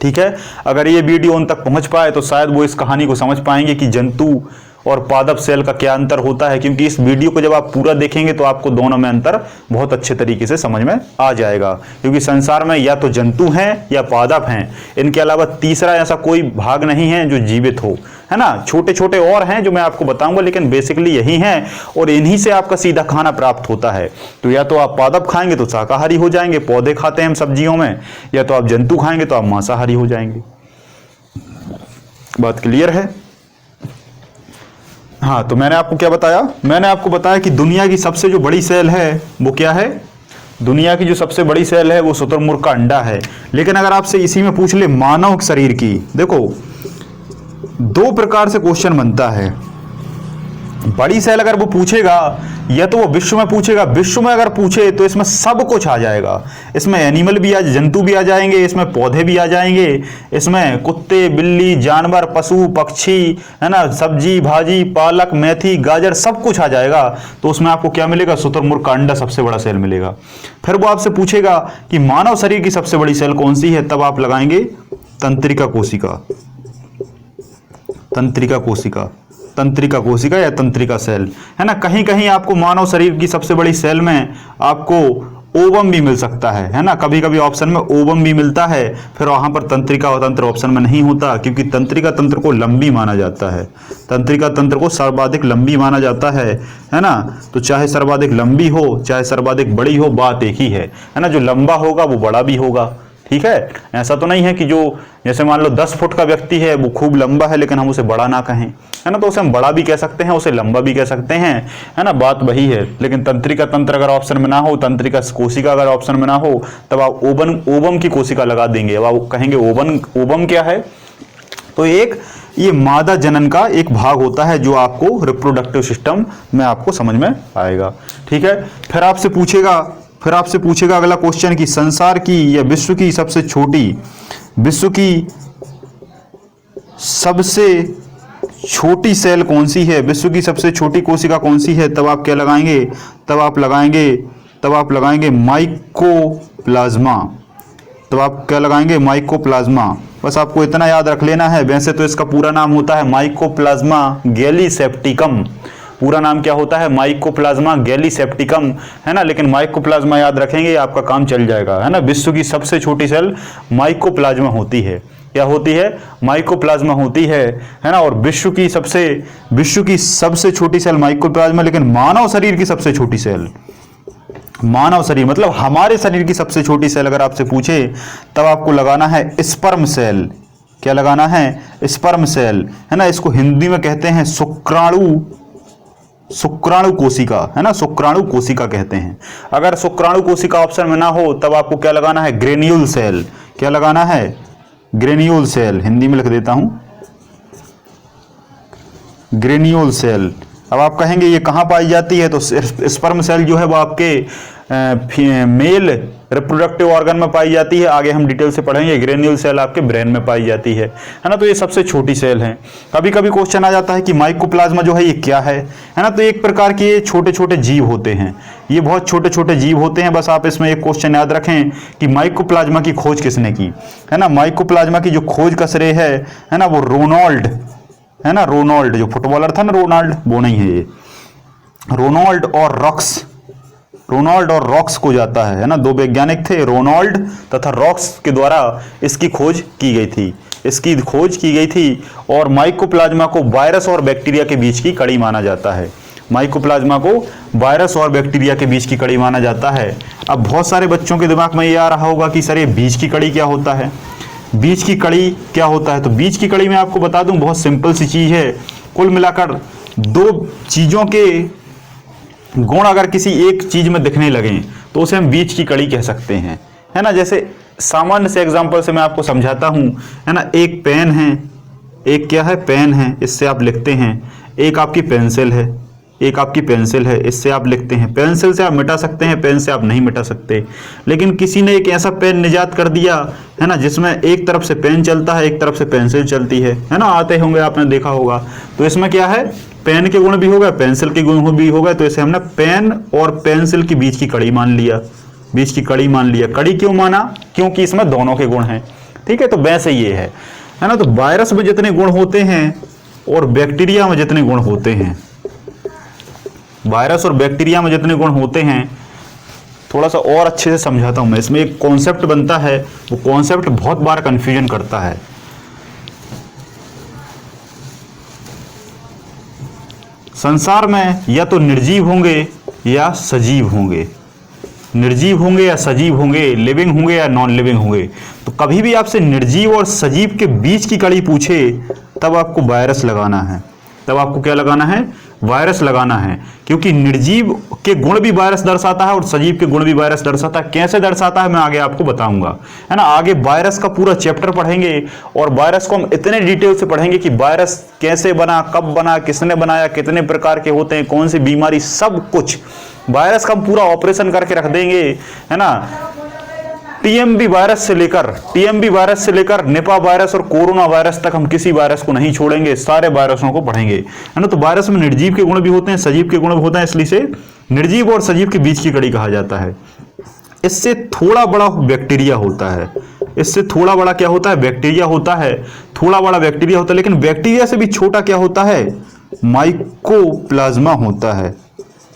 ठीक है, अगर ये वीडियो उन तक पहुंच पाए तो शायद वो इस कहानी को समझ पाएंगे कि जंतु और पादप सेल का क्या अंतर होता है, क्योंकि इस वीडियो को जब आप पूरा देखेंगे तो आपको दोनों में अंतर बहुत अच्छे तरीके से समझ में आ जाएगा। क्योंकि संसार में या तो जंतु हैं या पादप हैं, इनके अलावा तीसरा ऐसा कोई भाग नहीं है जो जीवित हो, है ना। छोटे छोटे और हैं जो मैं आपको बताऊंगा, लेकिन बेसिकली यही हैं और इन्हीं से आपका सीधा खाना प्राप्त होता है। तो या तो आप पादप खाएंगे तो शाकाहारी हो जाएंगे, पौधे खाते हैं हम सब्जियों में, या तो आप जंतु खाएंगे तो आप मांसाहारी हो जाएंगे। बात क्लियर है? हाँ, तो मैंने आपको क्या बताया? मैंने आपको बताया कि दुनिया की सबसे जो बड़ी सेल है वो क्या है? दुनिया की जो सबसे बड़ी सेल है वो शुतुरमुर्ग का अंडा है। लेकिन अगर आपसे इसी में पूछ ले मानव शरीर की, देखो दो प्रकार से क्वेश्चन बनता है। बड़ी सेल अगर वो पूछेगा या तो वो विश्व में पूछेगा, विश्व में अगर पूछे तो इसमें सब कुछ आ जाएगा। इसमें एनिमल भी जंतु भी आ जाएंगे, इसमें पौधे भी आ जाएंगे, इसमें कुत्ते बिल्ली जानवर पशु पक्षी, है ना, सब्जी भाजी पालक मेथी गाजर सब कुछ आ जाएगा। तो उसमें आपको क्या मिलेगा? शुतुरमुर्ग का अंडा सबसे बड़ा सेल मिलेगा। फिर वो आपसे पूछेगा कि मानव शरीर की सबसे बड़ी सेल कौन सी है, तब आप लगाएंगे तंत्रिका कोशिका, तंत्रिका कोशिका, तंत्रिका कोशिका या तंत्रिका सेल, है ना। कहीं कहीं आपको मानव शरीर की सबसे बड़ी सेल में आपको ओवम भी मिल सकता है ना। कभी कभी ऑप्शन में ओवम भी मिलता है, फिर वहां पर तंत्रिका और तंत्र ऑप्शन में नहीं होता, क्योंकि तंत्रिका तंत्र को लंबी माना जाता है, तंत्रिका तंत्र को सर्वाधिक लंबी माना जाता है ना। तो चाहे सर्वाधिक लंबी हो चाहे सर्वाधिक बड़ी हो, बात एक ही है ना। जो लंबा होगा वो बड़ा भी होगा, ठीक है। ऐसा तो नहीं है कि जो जैसे मान लो 10 फुट का व्यक्ति है वो खूब लंबा है लेकिन हम उसे बड़ा ना कहें, है ना। तो उसे हम बड़ा भी कह सकते हैं, उसे लंबा भी कह सकते हैं, है ना। बात वही है। लेकिन तंत्रिका तंत्र अगर ऑप्शन में ना हो, तंत्रिका कोशिका अगर ऑप्शन में ना हो, तब आप ओवम की कोशिका लगा देंगे। अब आप कहेंगे ओवम क्या है? तो एक ये मादा जनन का एक भाग होता है जो आपको रिप्रोडक्टिव सिस्टम में आपको समझ में आएगा, ठीक है। फिर आपसे पूछेगा अगला क्वेश्चन कि संसार की या विश्व की सबसे छोटी सेल कौन सी है, विश्व की सबसे छोटी कोशिका कौन सी है, तब आप क्या लगाएंगे? तब आप लगाएंगे माइकोप्लाज्मा, तब आप क्या लगाएंगे? माइकोप्लाज्मा। बस आपको इतना याद रख लेना है। वैसे तो इसका पूरा नाम होता है माइकोप्लाज्मा गैलीसेप्टिकम, पूरा नाम क्या होता है? माइकोप्लाज्मा गैलीसेप्टिकम, है ना। लेकिन माइकोप्लाज्मा याद रखेंगे आपका काम चल जाएगा, है ना। विश्व की सबसे छोटी सेल माइकोप्लाज्मा होती है। क्या होती है? माइकोप्लाज्मा होती है ना। और विश्व की सबसे छोटी सेल माइकोप्लाज्मा। लेकिन मानव शरीर की सबसे छोटी सेल, मानव शरीर मतलब हमारे शरीर की सबसे छोटी सेल अगर आपसे पूछे, तब आपको लगाना है स्पर्म सेल। क्या लगाना है? स्पर्म सेल, है ना। इसको हिंदी में कहते हैं शुक्राणु कोशिका, है ना। शुक्राणु कोशिका कहते हैं। अगर शुक्राणु कोशिका ऑप्शन में ना हो, तब आपको क्या लगाना है? Granule cell. क्या लगाना है? Granule cell. हिंदी में लिख देता हूं, ग्रेन्यूल सेल। अब आप कहेंगे ये कहां पाई जाती है? तो स्पर्म सेल जो है वो आपके मेल रिप्रोडक्टिव ऑर्गन में पाई जाती है। आगे हम डिटेल से पढ़ेंगे। ग्रेन्यूल सेल आपके ब्रेन में पाई जाती है ना। तो ये सबसे छोटी सेल है। कभी कभी क्वेश्चन आ जाता है कि माइकोप्लाज्मा जो है ये क्या है ना। तो एक प्रकार के ये छोटे छोटे जीव होते हैं, ये बहुत छोटे छोटे जीव होते हैं। बस आप इसमें एक क्वेश्चन याद रखें कि माइकोप्लाज्मा की खोज किसने की, है ना। माइकोप्लाज्मा की जो खोज का श्रेय है ना, वो रोनाल्ड, है ना। रोनाल्ड जो फुटबॉलर था ना, रोनाल्ड, वो नहीं है ये, रोनाल्ड और रॉक्स को जाता है ना। दो वैज्ञानिक थे, रोनाल्ड तथा रॉक्स के द्वारा इसकी खोज की गई थी। और माइकोप्लाज्मा को वायरस और बैक्टीरिया के बीच की कड़ी माना जाता है। माइकोप्लाज्मा को वायरस और बैक्टीरिया के बीच की कड़ी माना जाता है। अब बहुत सारे बच्चों के दिमाग में ये आ रहा होगा कि सर ये बीच की कड़ी क्या होता है, बीच की कड़ी क्या होता है? तो बीच की कड़ी में आपको बता दूं बहुत सिंपल सी चीज है। कुल मिलाकर दो चीजों के गुण अगर किसी एक चीज में दिखने लगें तो उसे हम बीच की कड़ी कह सकते हैं, है ना। जैसे सामान्य से एग्जांपल से मैं आपको समझाता हूं, है ना। एक पेन है, एक क्या है? पेन है, इससे आप लिखते हैं। एक आपकी पेंसिल है, इससे आप लिखते हैं। पेंसिल से आप मिटा सकते हैं, पेन से आप नहीं मिटा सकते। लेकिन किसी ने एक ऐसा पेन निजात कर दिया, है ना, जिसमें एक तरफ से पेन चलता है, एक तरफ से पेंसिल चलती है ना। आते होंगे, आपने देखा होगा। तो इसमें क्या है? पेन के गुण भी हो गए, पेंसिल के गुण भी हो गए। तो इसे हमने पेन और पेंसिल की बीच की कड़ी मान लिया, कड़ी क्यों माना? क्योंकि इसमें दोनों के गुण हैं, ठीक है। तो वैसे ये है ना। तो वायरस में जितने गुण होते हैं और बैक्टीरिया में जितने गुण होते हैं, वायरस और बैक्टीरिया में जितने गुण होते हैं, थोड़ा सा और अच्छे से समझाता हूं मैं। इसमें एक कॉन्सेप्ट बनता है, वो कॉन्सेप्ट बहुत बार कंफ्यूजन करता है। संसार में या तो निर्जीव होंगे या सजीव होंगे, निर्जीव होंगे या सजीव होंगे, लिविंग होंगे या नॉन लिविंग होंगे। तो कभी भी आपसे निर्जीव और सजीव के बीच की कड़ी पूछे तब आपको वायरस लगाना है, तब आपको क्या लगाना है, वायरस लगाना है। क्योंकि निर्जीव के गुण भी वायरस दर्शाता है और सजीव के गुण भी वायरस दर्शाता है। कैसे दर्शाता है मैं आगे आपको बताऊंगा, है ना। आगे वायरस का पूरा चैप्टर पढ़ेंगे और वायरस को हम इतने डिटेल से पढ़ेंगे कि वायरस कैसे बना, कब बना, किसने बनाया, कितने प्रकार के होते हैं, कौन सी बीमारी, सब कुछ वायरस का हम पूरा ऑपरेशन करके रख देंगे, है ना। टीएमबी वायरस से लेकर निपा वायरस और कोरोना वायरस तक हम किसी वायरस को नहीं छोड़ेंगे, सारे वायरसों को पढ़ेंगे, है ना। तो वायरस में निर्जीव के गुण भी होते हैं, सजीव के गुण भी होते हैं, इसलिए से निर्जीव और सजीव के बीच की कड़ी कहा जाता है। इससे थोड़ा बड़ा बैक्टीरिया होता है, इससे थोड़ा बड़ा क्या होता है, बैक्टीरिया होता है, थोड़ा बड़ा बैक्टीरिया होता है। लेकिन बैक्टीरिया से भी छोटा क्या होता है, माइकोप्लाज्मा होता है।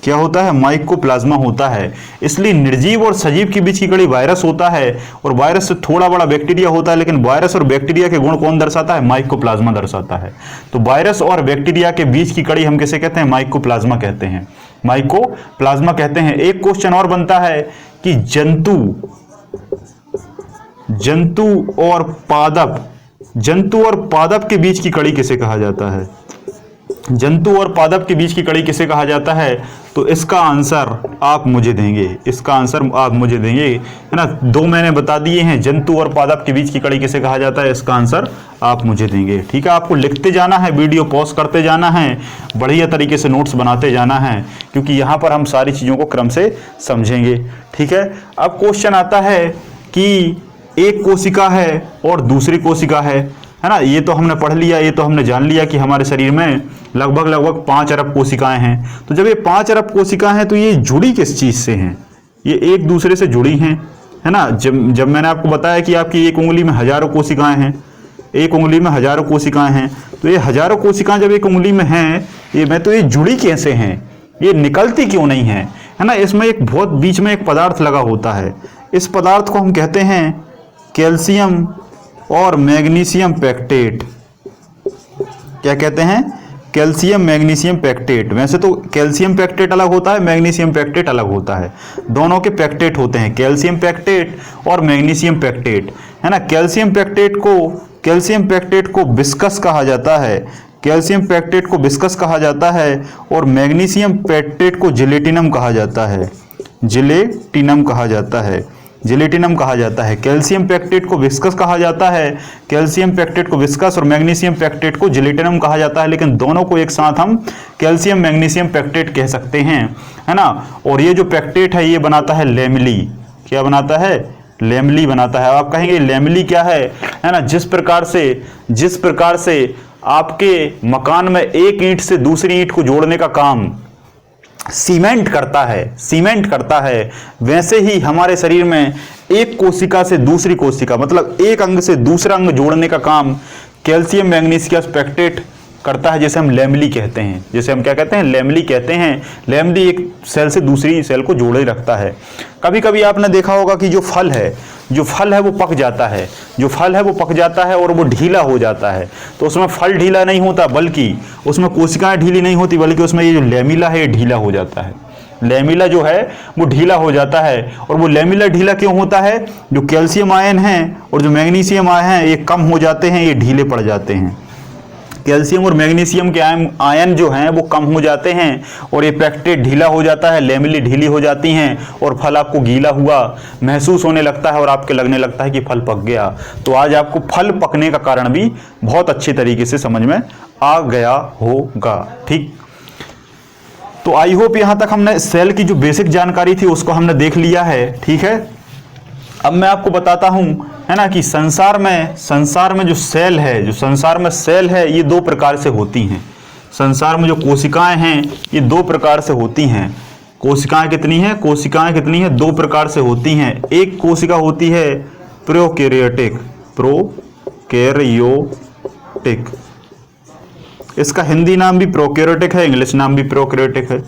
क्या होता है, माइकोप्लाज्मा होता है। इसलिए निर्जीव और सजीव के बीच की कड़ी वायरस होता है और वायरस से थोड़ा बड़ा बैक्टीरिया होता है। लेकिन वायरस और बैक्टीरिया के गुण कौन दर्शाता है, माइकोप्लाज्मा दर्शाता है। तो वायरस और बैक्टीरिया के बीच की कड़ी हम किसे कहते हैं, माइकोप्लाज्मा कहते हैं, माइकोप्लाज्मा कहते हैं। एक क्वेश्चन और बनता है कि जंतु और पादप के बीच की कड़ी किसे कहा जाता है, जंतु और पादप के बीच की कड़ी किसे कहा जाता है। तो इसका आंसर आप मुझे देंगे, इसका आंसर आप मुझे देंगे, है ना। दो मैंने बता दिए हैं, जंतु और पादप के बीच की कड़ी किसे कहा जाता है, इसका आंसर आप मुझे देंगे। ठीक है, आपको लिखते जाना है, वीडियो पॉज करते जाना है, बढ़िया तरीके से नोट्स बनाते जाना है, क्योंकि यहाँ पर हम सारी चीज़ों को क्रम से समझेंगे। ठीक है, अब क्वेश्चन आता है कि एक कोशिका है और दूसरी कोशिका है ना। ये तो हमने पढ़ लिया, ये तो हमने जान लिया कि हमारे शरीर में लगभग 5 अरब कोशिकाएं हैं। तो जब ये 5 अरब कोशिकाएं हैं तो ये जुड़ी किस चीज से हैं, ये एक दूसरे से जुड़ी हैं, है ना। जब मैंने आपको बताया कि आपकी एक उंगली में हजारों कोशिकाएं हैं, एक उंगली में हजारों कोशिकाएं हैं, तो ये हजारों कोशिकाएं जब एक उंगली में हैं, ये जुड़ी कैसे हैं, ये निकलती क्यों नहीं है, है ना। इसमें एक बहुत बीच में एक पदार्थ लगा होता है, इस पदार्थ को हम कहते हैं कैल्शियम और मैग्नीशियम पैक्टेट। क्या कहते हैं, कैल्शियम मैग्नीशियम पैक्टेट। वैसे तो कैल्शियम पैक्टेट अलग होता है, मैग्नीशियम पैक्टेट अलग होता है, दोनों के पैक्टेट होते हैं, कैल्शियम पैक्टेट और मैग्नीशियम पैक्टेट, है ना। कैल्शियम पैक्टेट को विस्कस कहा जाता है, कैल्शियम पैक्टेट को विस्कस कहा जाता है और मैग्नीशियम पैक्टेट को जिलेटिनम कहा जाता है, जिलेटिनम कहा जाता है, जिलेटिनम कहा जाता है। कैल्शियम पैक्टेट को विस्कस कहा जाता है, कैल्शियम पैक्टेट को विस्कस और मैग्नीशियम पैक्टेट को जिलेटिनम कहा जाता है। लेकिन दोनों को एक साथ हम कैल्शियम मैग्नीशियम पैक्टेट कह सकते हैं, है ना। और ये जो पैक्टेट है ये बनाता है लैमेली। क्या बनाता है, लैमेली बनाता है। आप कहेंगे लैमेली क्या है ना। जिस प्रकार से आपके मकान में एक ईंट से दूसरी ईंट को जोड़ने का काम सीमेंट करता है, वैसे ही हमारे शरीर में एक कोशिका से दूसरी कोशिका, मतलब एक अंग से दूसरा अंग जोड़ने का काम कैल्शियम मैग्नीशियम पैक्टेट करता है, जैसे हम लैमेली कहते हैं, जैसे हम क्या कहते हैं, लैमेली कहते हैं। लैमेली एक सेल से दूसरी सेल को जोड़े रखता है। कभी कभी आपने देखा होगा कि जो फल है वो पक जाता है और वो ढीला हो जाता है। तो उसमें फल ढीला नहीं होता, बल्कि उसमें कोशिकाएं ढीली नहीं होती, बल्कि उसमें ये जो लैमेला है ये ढीला हो जाता है। लैमेला जो है वो ढीला हो जाता है। और वो लैमेला ढीला क्यों होता है, जो कैल्शियम आयन है और जो मैग्नीशियम आयन है ये कम हो जाते हैं, ये ढीले पड़ जाते हैं। कैल्शियम और मैग्नीशियम के आयन जो हैं वो कम हो जाते हैं और ये पैक्टेट ढीला हो जाता है, लैमेली ढीली हो जाती हैं और फल आपको गीला हुआ महसूस होने लगता है और आपके लगने लगता है कि फल पक गया। तो आज आपको फल पकने का कारण भी बहुत अच्छे तरीके से समझ में आ गया होगा। ठीक, तो आई होप यहां तक हमने सेल की जो बेसिक जानकारी थी उसको हमने देख लिया है। ठीक है, अब मैं आपको बताता हूं, है ना, कि संसार में जो सेल है ये 2 प्रकार से होती हैं। संसार में जो कोशिकाएं हैं ये 2 प्रकार से होती हैं। कोशिकाएं कितनी हैं, 2 प्रकार से होती हैं। एक कोशिका होती है प्रोकैरियोटिक, इसका हिंदी नाम भी प्रोकैरियोटिक है, इंग्लिश नाम भी प्रोकैरियोटिक है।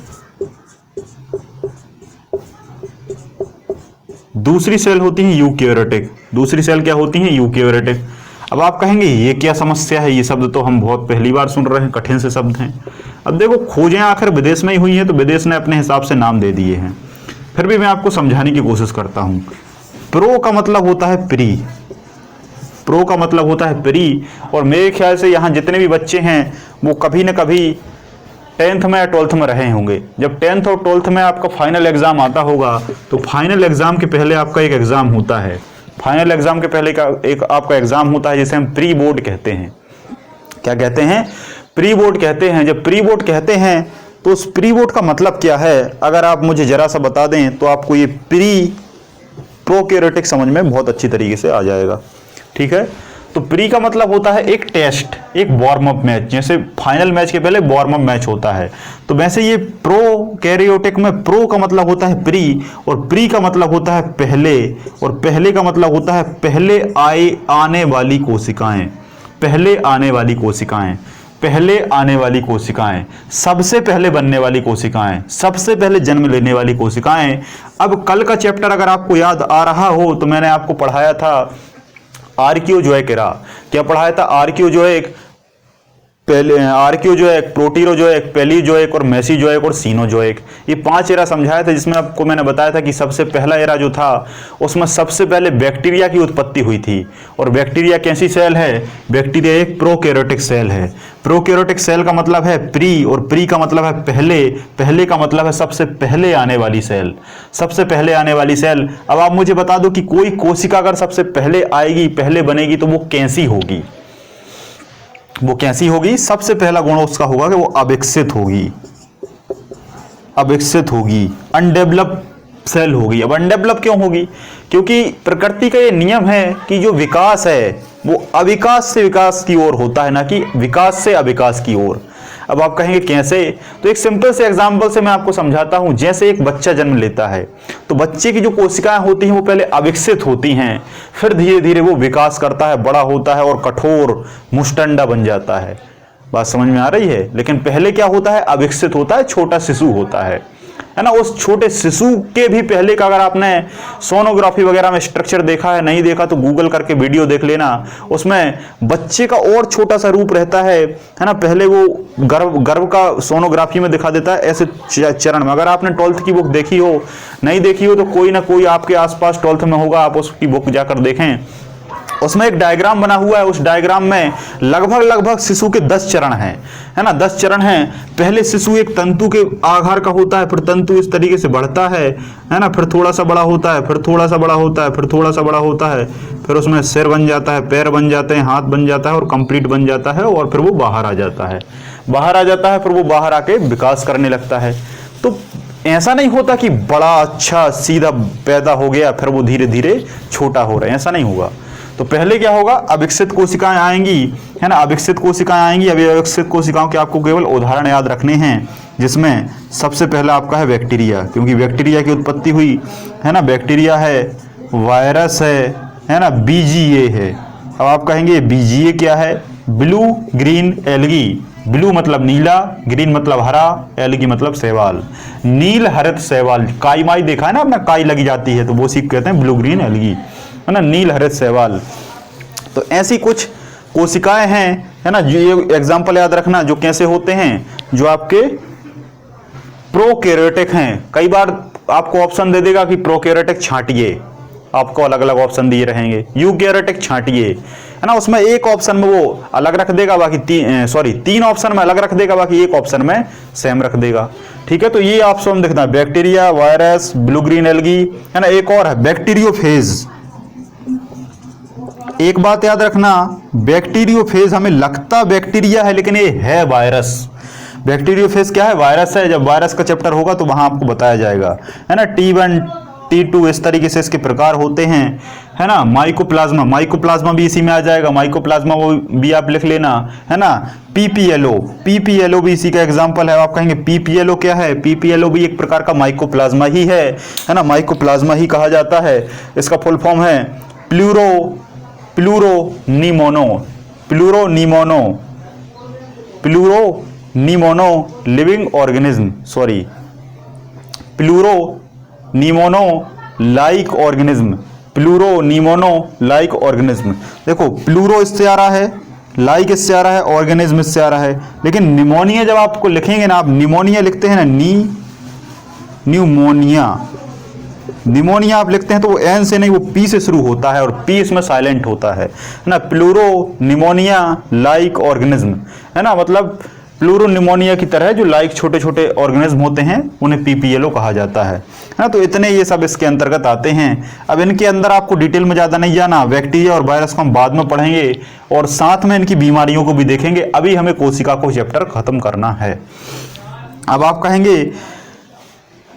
दूसरी सेल होती है यूकैरियोटिक। दूसरी सेल क्या होती है? यूकैरियोटिक। अब आप कहेंगे ये क्या समस्या है, ये शब्द तो हम बहुत पहली बार सुन रहे हैं, कठिन से शब्द हैं। अब देखो, खोजें आखिर विदेश में ही हुई हैं, तो विदेश ने अपने हिसाब से नाम दे दिए हैं। फिर भी मैं आपको समझाने की कोशिश करता हूं। प्रो का मतलब होता है प्री। प्रो का मतलब होता है प्री। और मेरे ख्याल से यहाँ जितने भी बच्चे हैं वो कभी न कभी 10th में या 12th में रहे होंगे। जब 10th और 12th में आपका फाइनल एग्जाम आता होगा, तो फाइनल एग्जाम के पहले आपका एक एग्जाम होता है। फाइनल एग्जाम के पहले का एक आपका एग्जाम होता है जिसे हम प्री बोर्ड कहते हैं। क्या कहते हैं? प्री बोर्ड कहते हैं। जब प्री बोर्ड कहते हैं तो उस प्री बोर्ड का मतलब क्या है, अगर आप मुझे जरा सा बता दें तो आपको ये प्रोकैरियोटिक समझ में बहुत अच्छी तरीके से आ जाएगा। ठीक है, तो प्री का मतलब होता है एक टेस्ट, एक वार्म अप मैच। जैसे फाइनल मैच के पहले वार्म अप मैच होता है, तो वैसे ये प्रोकैरियोटिक में प्रो का मतलब होता है प्री, और प्री का मतलब होता है पहले, और पहले का मतलब होता है पहले आने वाली कोशिकाएं। पहले आने वाली कोशिकाएं, पहले आने वाली कोशिकाएं, सबसे पहले बनने वाली कोशिकाएं, सबसे पहले जन्म लेने वाली कोशिकाएं। अब कल का चैप्टर अगर आपको याद आ रहा हो तो मैंने आपको पढ़ाया था आर्कियोजोइक एरा। क्या पढ़ाया था? आर्कियोजोइक, पहले आर्कियोजोइक, प्रोटीरोजोइक, पैलियोजोइक और मेसीजोइक और सीनोजोइक। ये 5 एरा समझाया था, जिसमें आपको मैंने बताया था कि सबसे पहला एरा जो था उसमें सबसे पहले बैक्टीरिया की उत्पत्ति हुई थी। और बैक्टीरिया कैसी सेल है? बैक्टीरिया एक प्रोकैरियोटिक सेल है। प्रोकैरियोटिक सेल का मतलब है प्री, और प्री का मतलब है पहले, पहले का मतलब है सबसे पहले आने वाली सेल, सबसे पहले आने वाली सेल। अब आप मुझे बता दो कि कोई कोशिका अगर सबसे पहले आएगी, पहले बनेगी, तो वो कैसी होगी? वो कैसी होगी? सबसे पहला गुण उसका होगा कि वो अविकसित होगी, अविकसित होगी, अनडेवलप सेल होगी। अब अनडेवलप क्यों होगी? क्योंकि प्रकृति का ये नियम है कि जो विकास है वो अविकास से विकास की ओर होता है, ना कि विकास से अविकास की ओर। अब आप कहेंगे कैसे? तो एक सिंपल से एग्जांपल से मैं आपको समझाता हूं। जैसे एक बच्चा जन्म लेता है, तो बच्चे की जो कोशिकाएं होती हैं वो पहले अविकसित होती हैं, फिर धीरे धीरे वो विकास करता है, बड़ा होता है और कठोर मुष्टंडा बन जाता है। बात समझ में आ रही है? लेकिन पहले क्या होता है? अविकसित होता है, छोटा शिशु होता है ना। उस छोटे शिशु के भी पहले का अगर आपने सोनोग्राफी वगैरह में स्ट्रक्चर देखा है, नहीं देखा तो गूगल करके वीडियो देख लेना। उसमें बच्चे का और छोटा सा रूप रहता है ना। पहले वो गर्भ का सोनोग्राफी में दिखा देता है ऐसे चरण में। अगर आपने 12th की बुक देखी हो, नहीं देखी हो तो कोई ना कोई आपके आसपास 12th में होगा, आप उसकी बुक जाकर देखें। उसमें एक डायग्राम बना हुआ है। उस डायग्राम में लगभग शिशु के 10 चरण हैं, है ना। 10 चरण हैं। पहले शिशु एक तंतु के आकार का होता है, फिर तंतु इस तरीके से बढ़ता है ना। फिर थोड़ा सा बड़ा होता है, फिर थोड़ा सा बड़ा होता है, फिर थोड़ा सा बड़ा होता है, फिर उसमें सिर बन जाता है, पैर बन जाते हैं, हाथ बन जाता है और कंप्लीट बन जाता है, और फिर वो बाहर आ जाता है। बाहर आ जाता है, फिर वो बाहर आके विकास करने लगता है। तो ऐसा नहीं होता कि बड़ा अच्छा सीधा पैदा हो गया फिर वो धीरे धीरे छोटा हो रहा है, ऐसा नहीं होगा। तो पहले क्या होगा? अविकसित कोशिकाएं आएंगी, है ना। अविकसित कोशिकाएं आएंगी। अभी अविकसित कोशिकाओं के आपको केवल उदाहरण याद रखने हैं, जिसमें सबसे पहला आपका है बैक्टीरिया, क्योंकि बैक्टीरिया की उत्पत्ति हुई, है ना। बैक्टीरिया है, वायरस है ना, बीजीए है। अब आप कहेंगे बीजीए क्या है? Blue green algae. ब्लू मतलब नीला, ग्रीन मतलब हरा, एल्गी मतलब शैवाल। नील हरित शैवाल, काई माई देखा है ना आपने, काई लगी जाती है तो वो सीख कहते हैं ब्लू ग्रीन एल्गी, है ना, नील हरित शैवाल। तो ऐसी कुछ कोशिकाएं हैं, है ना। जो ये एग्जांपल याद रखना, जो कैसे होते हैं, जो आपके प्रोकैरियोटिक हैं। कई बार आपको ऑप्शन दे देगा कि प्रोकैरियोटिक छांटिए, आपको अलग अलग ऑप्शन दिए रहेंगे। यूकैरियोटिक छांटिए, है ना। उसमें एक ऑप्शन में वो अलग रख देगा, बाकी तीन ऑप्शन में अलग रख देगा, बाकी एक ऑप्शन में सेम रख देगा। ठीक है, तो ये ऑप्शन देखना है, bacteria, virus, blue green algae, है ना। एक और है बैक्टीरियोफेज। एक बात याद रखना, बैक्टीरियोफेज हमें लगता बैक्टीरिया है लेकिन ये है वायरस। बैक्टीरियोफेज क्या है? वायरस है। जब वायरस का चैप्टर होगा तो वहां आपको बताया जाएगा, है ना। T1 T2 इस तरीके से इसके प्रकार होते हैं, है ना। माइकोप्लाज्मा, माइकोप्लाज्मा भी इसी में आ जाएगा। माइकोप्लाज्मा वो भी आप लिख लेना, है ना। पीपीएलओ, पीपीएलओ भी इसी का एग्जांपल है। आप कहेंगे पीपीएलओ क्या है? पीपीएलओ भी एक प्रकार का माइकोप्लाज्मा ही है ना। माइकोप्लाज्मा ही कहा जाता है। इसका फुल फॉर्म है pleuropneumonia, pleuropneumonia, pleuropneumonia living organism, sorry pleuropneumonia like organism, pleuropneumonia like organism. देखो प्लूरो इससे आ रहा है, लाइक इससे आ रहा है, ऑर्गेनिज्म इससे आ रहा है, लेकिन निमोनिया जब आपको लिखेंगे ना, आप निमोनिया लिखते हैं ना, न्यूमोनिया, निमोनिया आप लिखते हैं तो वो एन से नहीं, वो पी से शुरू होता है और पी इसमें साइलेंट होता है ना। प्लूरो निमोनिया लाइक ऑर्गेनिज्म है ना, मतलब प्लूरो निमोनिया की तरह जो लाइक छोटे छोटे ऑर्गेनिज्म होते हैं उन्हें पीपीएलओ कहा जाता है ना। तो इतने ये सब इसके अंतर्गत आते हैं। अब इनके अंदर आपको डिटेल में ज़्यादा नहीं जाना, बैक्टीरिया और वायरस को हम बाद में पढ़ेंगे और साथ में इनकी बीमारियों को भी देखेंगे। अभी हमें कोशिका को चैप्टर खत्म करना है। अब आप कहेंगे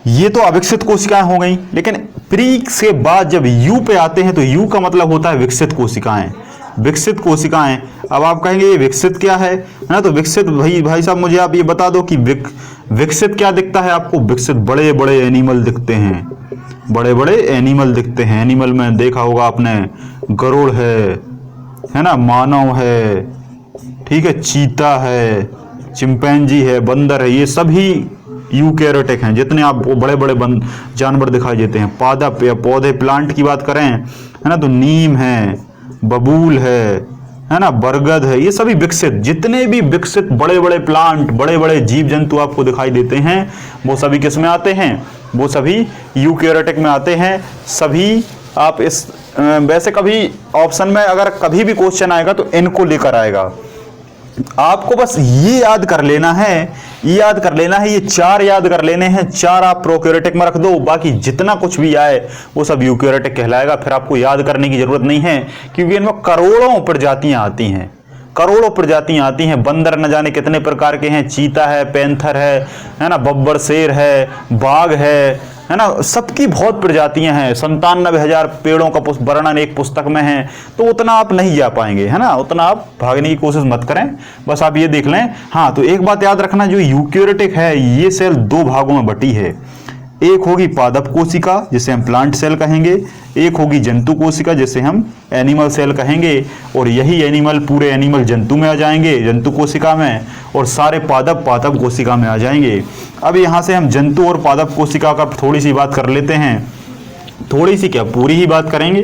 ये तो अविकसित कोशिकाएं हो गई, लेकिन प्री के बाद जब यू पे आते हैं तो यू का मतलब होता है विकसित कोशिकाएं, विकसित कोशिकाएं। अब आप कहेंगे ये विकसित क्या है ना, तो विकसित भाई साहब मुझे आप ये बता दो कि विकसित क्या दिखता है आपको। विकसित बड़े बड़े एनिमल दिखते हैं, बड़े बड़े एनिमल दिखते हैं। एनिमल में देखा होगा आपने, गरुड़ है ना, मानव है, ठीक है, चीता है, चिंपैंजी है, बंदर है, ये सभी यूकैरियोटिक हैं। जितने आप बड़े बड़े जानवर दिखाई देते हैं, पादप या पौधे, प्लांट की बात करें है ना, तो नीम है, बबूल है ना, बरगद है, ये सभी विकसित, जितने भी विकसित बड़े बड़े प्लांट, बड़े बड़े जीव जंतु आपको दिखाई देते हैं वो सभी किस में आते हैं, वो सभी यूकैरियोटिक में आते हैं। सभी आप इस वैसे कभी ऑप्शन में अगर कभी भी क्वेश्चन आएगा तो इनको लेकर आएगा। आपको बस ये याद कर लेना है, ये याद कर लेना है, ये चार याद कर लेने हैं। चार आप प्रोकैरियोटिक में रख दो, बाकी जितना कुछ भी आए वो सब यूकैरियोटिक कहलाएगा। फिर आपको याद करने की जरूरत नहीं है, क्योंकि इनमें करोड़ों प्रजातियां आती हैं, करोड़ों प्रजातियां आती हैं। बंदर न जाने कितने प्रकार के हैं, चीता है, पैंथर है ना, बब्बर शेर है, बाघ है ना, सबकी बहुत प्रजातियां हैं। 97,000 पेड़ों का वर्णन एक पुस्तक में है, तो उतना आप नहीं जा पाएंगे, है ना, उतना आप भागने की कोशिश मत करें, बस आप ये देख लें। हाँ, तो एक बात याद रखना, जो यूकैरियोटिक है ये सेल दो भागों में बटी है। एक होगी पादप कोशिका जिसे हम प्लांट सेल कहेंगे, एक होगी जंतु कोशिका जिसे हम एनिमल सेल कहेंगे, और यही एनिमल पूरे एनिमल जंतु में आ जाएंगे, जंतु कोशिका में, और सारे पादप पादप कोशिका में आ जाएंगे। अब यहाँ से हम जंतु और पादप कोशिका का थोड़ी सी बात कर लेते हैं। थोड़ी सी क्या, पूरी ही बात करेंगे।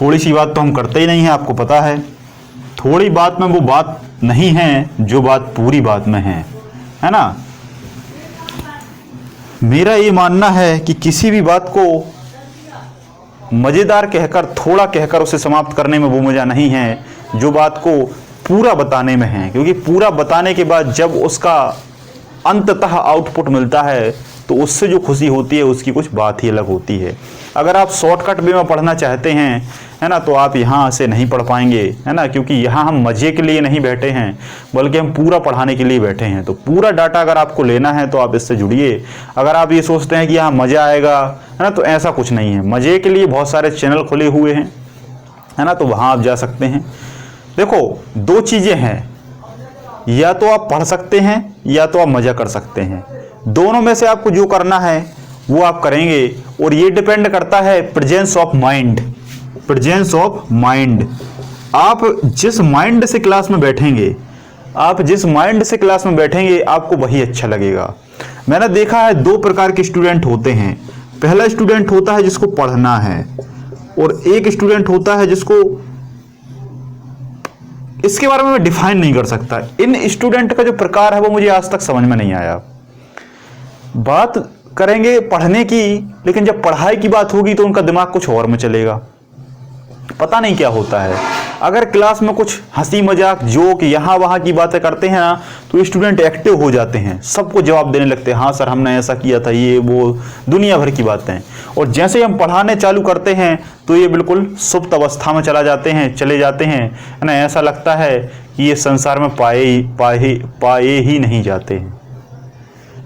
थोड़ी सी बात तो हम करते ही नहीं है, आपको पता है। थोड़ी बात में वो बात नहीं है जो बात पूरी बात में है ना। मेरा ये मानना है कि किसी भी बात को मज़ेदार कहकर, थोड़ा कहकर उसे समाप्त करने में वो मज़ा नहीं है जो बात को पूरा बताने में है, क्योंकि पूरा बताने के बाद जब उसका अंततः आउटपुट मिलता है तो उससे जो खुशी होती है उसकी कुछ बात ही अलग होती है। अगर आप शॉर्टकट वे में पढ़ना चाहते हैं, है ना, तो आप यहाँ से नहीं पढ़ पाएंगे, है ना, क्योंकि यहाँ हम मज़े के लिए नहीं बैठे हैं, बल्कि हम पूरा पढ़ाने के लिए बैठे हैं। तो पूरा डाटा अगर आपको लेना है तो आप इससे जुड़िए। अगर आप ये सोचते हैं कि यहाँ मज़ा आएगा, है ना, तो ऐसा कुछ नहीं है। मज़े के लिए बहुत सारे चैनल खुले हुए हैं, है ना, तो वहाँ आप जा सकते हैं। देखो, दो चीज़ें हैं, या तो आप पढ़ सकते हैं या तो आप मज़ा कर सकते हैं। दोनों में से आपको जो करना है वो आप करेंगे, और ये डिपेंड करता है presence of mind, presence of mind. आप जिस माइंड से क्लास में बैठेंगे, आप जिस माइंड से क्लास में बैठेंगे आपको वही अच्छा लगेगा। मैंने देखा है दो प्रकार के स्टूडेंट होते हैं। पहला स्टूडेंट होता है जिसको पढ़ना है, और एक स्टूडेंट होता है जिसको, इसके बारे में मैं डिफाइन नहीं कर सकता। इन स्टूडेंट का जो प्रकार है वो मुझे आज तक समझ में नहीं आया। बात करेंगे पढ़ने की, लेकिन जब पढ़ाई की बात होगी तो उनका दिमाग कुछ और में चलेगा, पता नहीं क्या होता है। अगर क्लास में कुछ हंसी मजाक जोक यहाँ वहाँ की बातें करते हैं ना, तो स्टूडेंट एक्टिव हो जाते हैं, सबको जवाब देने लगते हैं, हाँ सर हमने ऐसा किया था, ये वो दुनिया भर की बातें। और जैसे ही हम पढ़ाने चालू करते हैं तो ये बिल्कुल सुप्त अवस्था में चले जाते हैं, है ना। ऐसा लगता है कि ये संसार में पाए ही नहीं जाते हैं,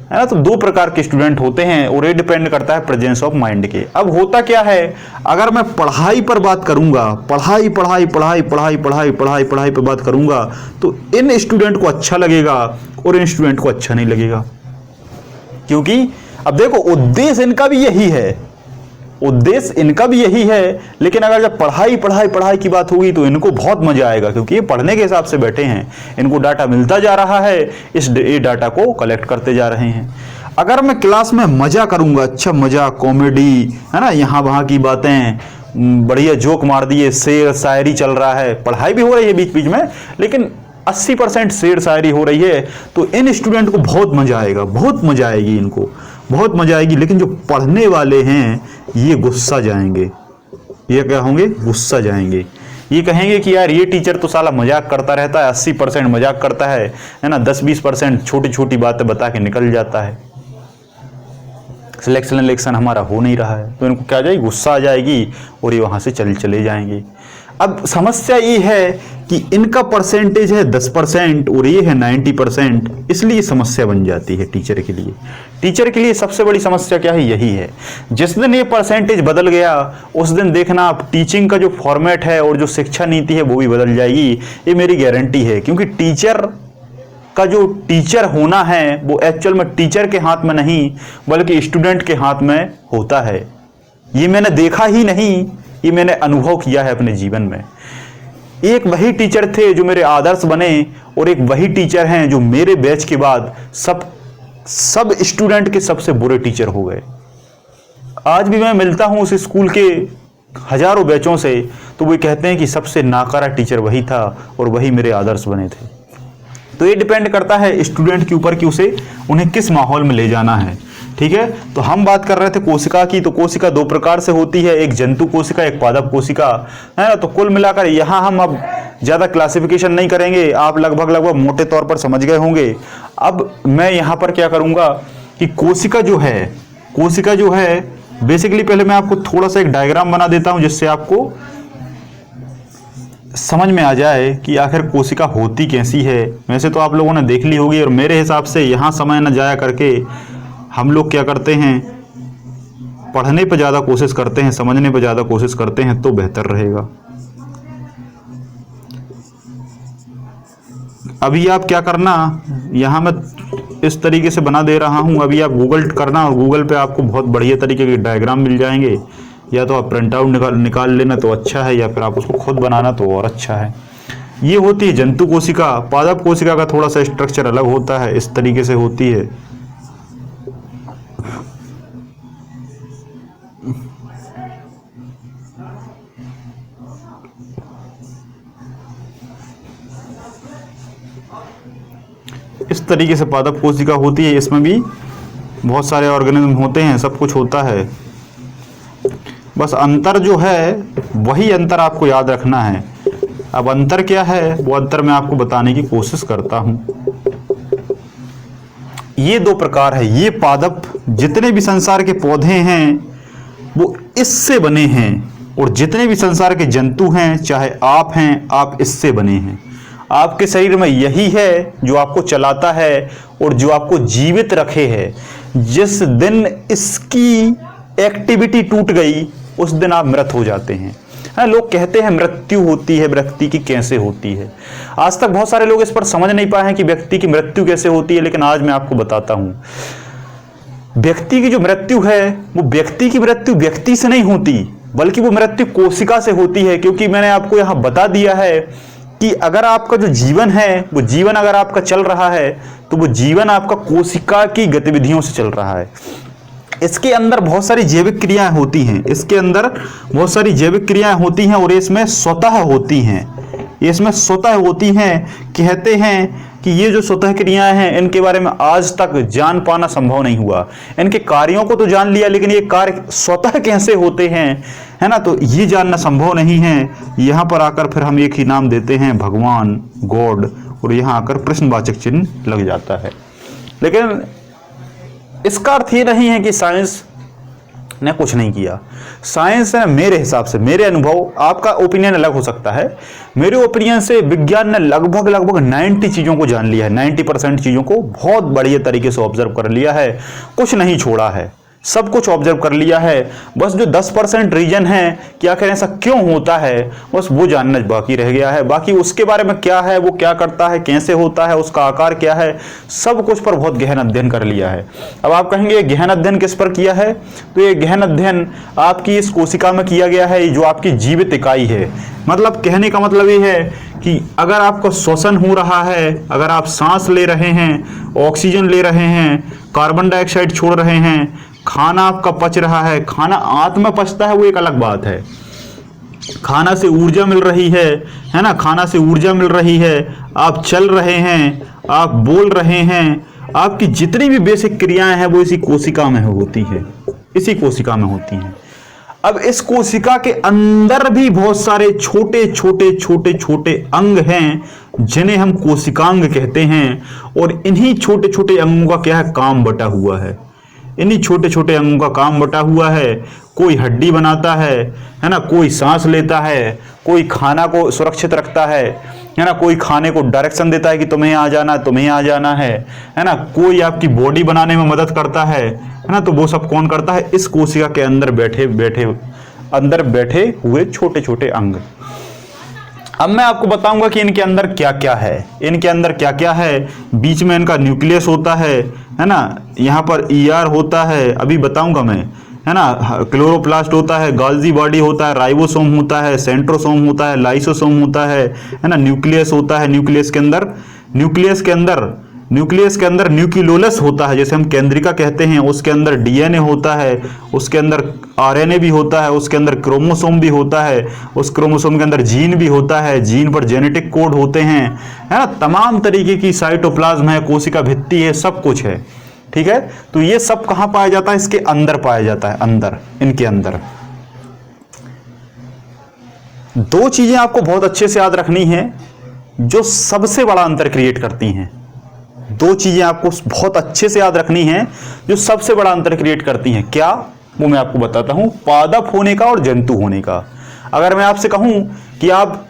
है ना। तो दो प्रकार के स्टूडेंट होते हैं, और ये डिपेंड करता है प्रेजेंस ऑफ माइंड के। अब होता क्या है, अगर मैं पढ़ाई पर बात करूंगा, पढ़ाई पर बात करूंगा, तो इन स्टूडेंट को अच्छा लगेगा और इन स्टूडेंट को अच्छा नहीं लगेगा। क्योंकि अब देखो, उद्देश्य इनका भी यही है, उद्देश्य इनका भी यही है, लेकिन अगर जब पढ़ाई पढ़ाई पढ़ाई की बात होगी तो इनको बहुत मजा आएगा, क्योंकि ये पढ़ने के हिसाब से बैठे हैं, इनको डाटा मिलता जा रहा है, ये डाटा को कलेक्ट करते जा रहे हैं। अगर मैं क्लास में मजा करूंगा, अच्छा मजा, कॉमेडी है ना, यहाँ वहाँ की बातें, बढ़िया जोक मार दिए, शेर शायरी चल रहा है, पढ़ाई भी हो रही है बीच बीच में, लेकिन 80% शेर शायरी हो रही है, तो इन स्टूडेंट को बहुत मजा आएगा, बहुत मजा आएगी, इनको बहुत मजा आएगी। लेकिन जो पढ़ने वाले हैं ये गुस्सा जाएंगे, ये क्या होंगे, गुस्सा जाएंगे। ये कहेंगे कि यार ये टीचर तो साला मजाक करता रहता है, 80% मजाक करता है ना, 10-20% छोटी छोटी बातें बता के निकल जाता है, सिलेक्शन हमारा हो नहीं रहा है। तो इनको क्या आ जाएगी, गुस्सा आ जाएगी और ये वहाँ से चले जाएंगे। अब समस्या ये है कि इनका परसेंटेज है 10% और ये है 90%, इसलिए समस्या बन जाती है टीचर के लिए। टीचर के लिए सबसे बड़ी समस्या क्या है, यही है। जिस दिन ये परसेंटेज बदल गया उस दिन देखना आप टीचिंग का जो फॉर्मेट है और जो शिक्षा नीति है वो भी बदल जाएगी, ये मेरी गारंटी है। क्योंकि टीचर का जो टीचर होना है वो एक्चुअल में टीचर के हाथ में नहीं बल्कि स्टूडेंट के हाथ में होता है। ये मैंने देखा ही नहीं, ये मैंने अनुभव किया है अपने जीवन में। एक वही टीचर थे जो मेरे आदर्श बने और एक वही टीचर हैं जो मेरे बैच के बाद सब स्टूडेंट के सबसे बुरे टीचर हो गए। आज भी मैं मिलता हूं उस स्कूल के हजारों बैचों से, तो वो कहते हैं कि सबसे नाकारा टीचर वही था और वही मेरे आदर्श बने थे। तो ये डिपेंड करता है स्टूडेंट के ऊपर कि उन्हें किस माहौल में ले जाना है। ठीक है, तो हम बात कर रहे थे कोशिका की। तो कोशिका दो प्रकार से होती है, एक जंतु कोशिका, एक पादप कोशिका, है ना। तो कुल मिलाकर यहाँ हम अब ज़्यादा क्लासिफिकेशन नहीं करेंगे, आप लगभग मोटे तौर पर समझ गए होंगे। अब मैं यहाँ पर क्या करूँगा कि कोशिका जो है बेसिकली, पहले मैं आपको थोड़ा सा एक डायग्राम बना देता हूँ जिससे आपको समझ में आ जाए कि आखिर कोशिका होती कैसी है। वैसे तो आप लोगों ने देख ली होगी, और मेरे हिसाब से यहाँ समय न जाया करके हम लोग क्या करते हैं, पढ़ने पर ज़्यादा कोशिश करते हैं, समझने पर ज़्यादा कोशिश करते हैं, तो बेहतर रहेगा। अभी आप क्या करना, यहाँ मैं इस तरीके से बना दे रहा हूँ, अभी आप गूगल करना और गूगल पे आपको बहुत बढ़िया तरीके के डायग्राम मिल जाएंगे। या तो आप प्रिंट आउट निकाल लेना तो अच्छा है, या फिर आप उसको खुद बनाना तो और अच्छा है। ये होती है जंतु कोशिका। पादप कोशिका का थोड़ा सा स्ट्रक्चर अलग होता है, इस तरीके से होती है। इस तरीके से पादप कोशिका होती है, इसमें भी बहुत सारे ऑर्गेनिज्म होते हैं, सब कुछ होता है। बस अंतर जो है वही अंतर आपको याद रखना है। अब अंतर क्या है वो अंतर मैं आपको बताने की कोशिश करता हूं। ये दो प्रकार है, ये पादप, जितने भी संसार के पौधे हैं वो इससे बने हैं, और जितने भी संसार के जंतु हैं, चाहे आप हैं, आप इससे बने हैं। आपके शरीर में यही है जो आपको चलाता है और जो आपको जीवित रखे है। जिस दिन इसकी एक्टिविटी टूट गई उस दिन आप मृत हो जाते हैं। हाँ, लोग कहते हैं मृत्यु होती है, व्यक्ति की कैसे होती है। आज तक बहुत सारे लोग इस पर समझ नहीं पाए हैं कि व्यक्ति की मृत्यु कैसे होती है, लेकिन आज मैं आपको बताता हूं। व्यक्ति की जो मृत्यु है वो व्यक्ति की मृत्यु व्यक्ति से नहीं होती, बल्कि वो मृत्यु कोशिका से होती है। क्योंकि मैंने आपको यहां बता दिया है कि अगर आपका जो जीवन है वो जीवन अगर आपका चल रहा है तो वो जीवन आपका कोशिका की गतिविधियों से चल रहा है। इसके अंदर बहुत सारी जैविक क्रियाएं होती हैं, इसके अंदर बहुत सारी जैविक क्रियाएं होती हैं और इसमें स्वतः होती हैं, इसमें स्वतः होती हैं। कहते हैं कि ये जो स्वतः क्रियाएं हैं इनके बारे में आज तक जान पाना संभव नहीं हुआ। इनके कार्यों को तो जान लिया, लेकिन ये कार्य स्वतः कैसे होते हैं, है ना, तो ये जानना संभव नहीं है। यहाँ पर आकर फिर हम एक ही नाम देते हैं, भगवान, गॉड, और यहाँ आकर प्रश्नवाचक चिन्ह लग जाता है। लेकिन इसका अर्थ ये नहीं है कि साइंस ने कुछ नहीं किया। साइंस ने, मेरे हिसाब से, मेरे अनुभव, आपका ओपिनियन अलग हो सकता है, मेरे ओपिनियन से विज्ञान ने लगभग 90 चीज़ों को जान लिया है। 90% चीज़ों को बहुत बढ़िया तरीके से ऑब्जर्व कर लिया है, कुछ नहीं छोड़ा है। सब कुछ ऑब्जर्व कर लिया है। बस जो 10% रीजन है कि आखिर ऐसा क्यों होता है, बस वो जानना बाकी रह गया है। बाकी उसके बारे में क्या है, वो क्या करता है, कैसे होता है, उसका आकार क्या है, सब कुछ पर बहुत गहन अध्ययन कर लिया है। अब आप कहेंगे गहन अध्ययन किस पर किया है, तो ये गहन अध्ययन आपकी इस कोशिका में किया गया है, जो आपकी जीवित इकाई है। मतलब कहने का मतलब ये है कि अगर आपका श्वसन हो रहा है, अगर आप सांस ले रहे हैं, ऑक्सीजन ले रहे हैं, कार्बन डाइऑक्साइड छोड़ रहे हैं, खाना आपका पच रहा है, खाना आंत में पचता है वो एक अलग बात है, खाना से ऊर्जा मिल रही है ना, खाना से ऊर्जा मिल रही है, आप चल रहे हैं, आप बोल रहे हैं, आपकी जितनी भी बेसिक क्रियाएं हैं वो इसी कोशिका में होती है, इसी कोशिका में होती हैं। अब इस कोशिका के अंदर भी बहुत सारे छोटे छोटे छोटे छोटे अंग हैं जिन्हें हम कोशिकांग कहते हैं, और इन्हीं छोटे छोटे अंगों का क्या है, काम बटा हुआ है। इन्हीं छोटे छोटे अंगों का काम बटा हुआ है। कोई हड्डी बनाता है ना, कोई सांस लेता है, कोई खाना को सुरक्षित रखता है ना, कोई खाने को डायरेक्शन देता है कि तुम्हें आ जाना, तुम्हें आ जाना है ना, कोई आपकी बॉडी बनाने में मदद करता है ना। तो वो सब कौन करता है, इस कोशिका के अंदर बैठे हुए छोटे छोटे अंग। अब मैं आपको बताऊंगा कि इनके अंदर क्या क्या है, इनके अंदर क्या क्या है। बीच में इनका न्यूक्लियस होता है ना, यहाँ पर ईआर होता है, अभी बताऊंगा मैं, है ना। क्लोरोप्लास्ट होता है, गाल्जी बॉडी होता है, राइबोसोम होता है, सेंट्रोसोम होता है, लाइसोसोम होता है ना, न्यूक्लियस होता है। न्यूक्लियस के अंदर न्यूक्लियोलस होता है, जैसे हम केंद्रिका कहते हैं। उसके अंदर डीएनए होता है, उसके अंदर आरएनए भी होता है, उसके अंदर क्रोमोसोम भी होता है, उस क्रोमोसोम के अंदर जीन भी होता है, जीन पर जेनेटिक कोड होते हैं, है ना। तमाम तरीके की साइटोप्लाज्म है, कोशिका भित्ति है, सब कुछ है, ठीक है। तो ये सब कहां पाया जाता है, इसके अंदर पाया जाता है, अंदर, इनके अंदर। दो चीजें आपको बहुत अच्छे से याद रखनी है जो सबसे बड़ा अंतर क्रिएट करती हैं। दो चीजें आपको बहुत अच्छे से याद रखनी है जो सबसे बड़ा अंतर क्रिएट करती हैं। क्या, वो मैं आपको बताता हूं। पादप होने का और जंतु होने का। अगर मैं आपसे कहूं कि आप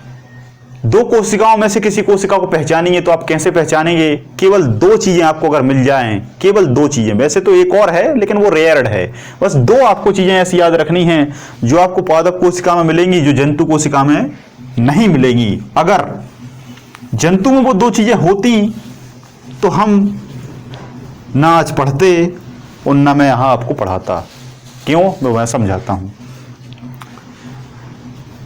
दो कोशिकाओं में से किसी कोशिका को पहचानेंगे तो आप कैसे पहचानेंगे? केवल दो चीजें आपको अगर मिल जाएं, केवल दो चीजें, वैसे तो एक और है लेकिन वो रेयर्ड है, बस दो आपको चीजें ऐसी याद रखनी हैं जो आपको पादप कोशिका में मिलेंगी, जो जंतु कोशिका में नहीं मिलेंगी। अगर जंतु में वो दो चीजें होती तो हम ना आज पढ़ते और ना मैं यहां आपको पढ़ाता। क्यों, मैं समझाता हूं।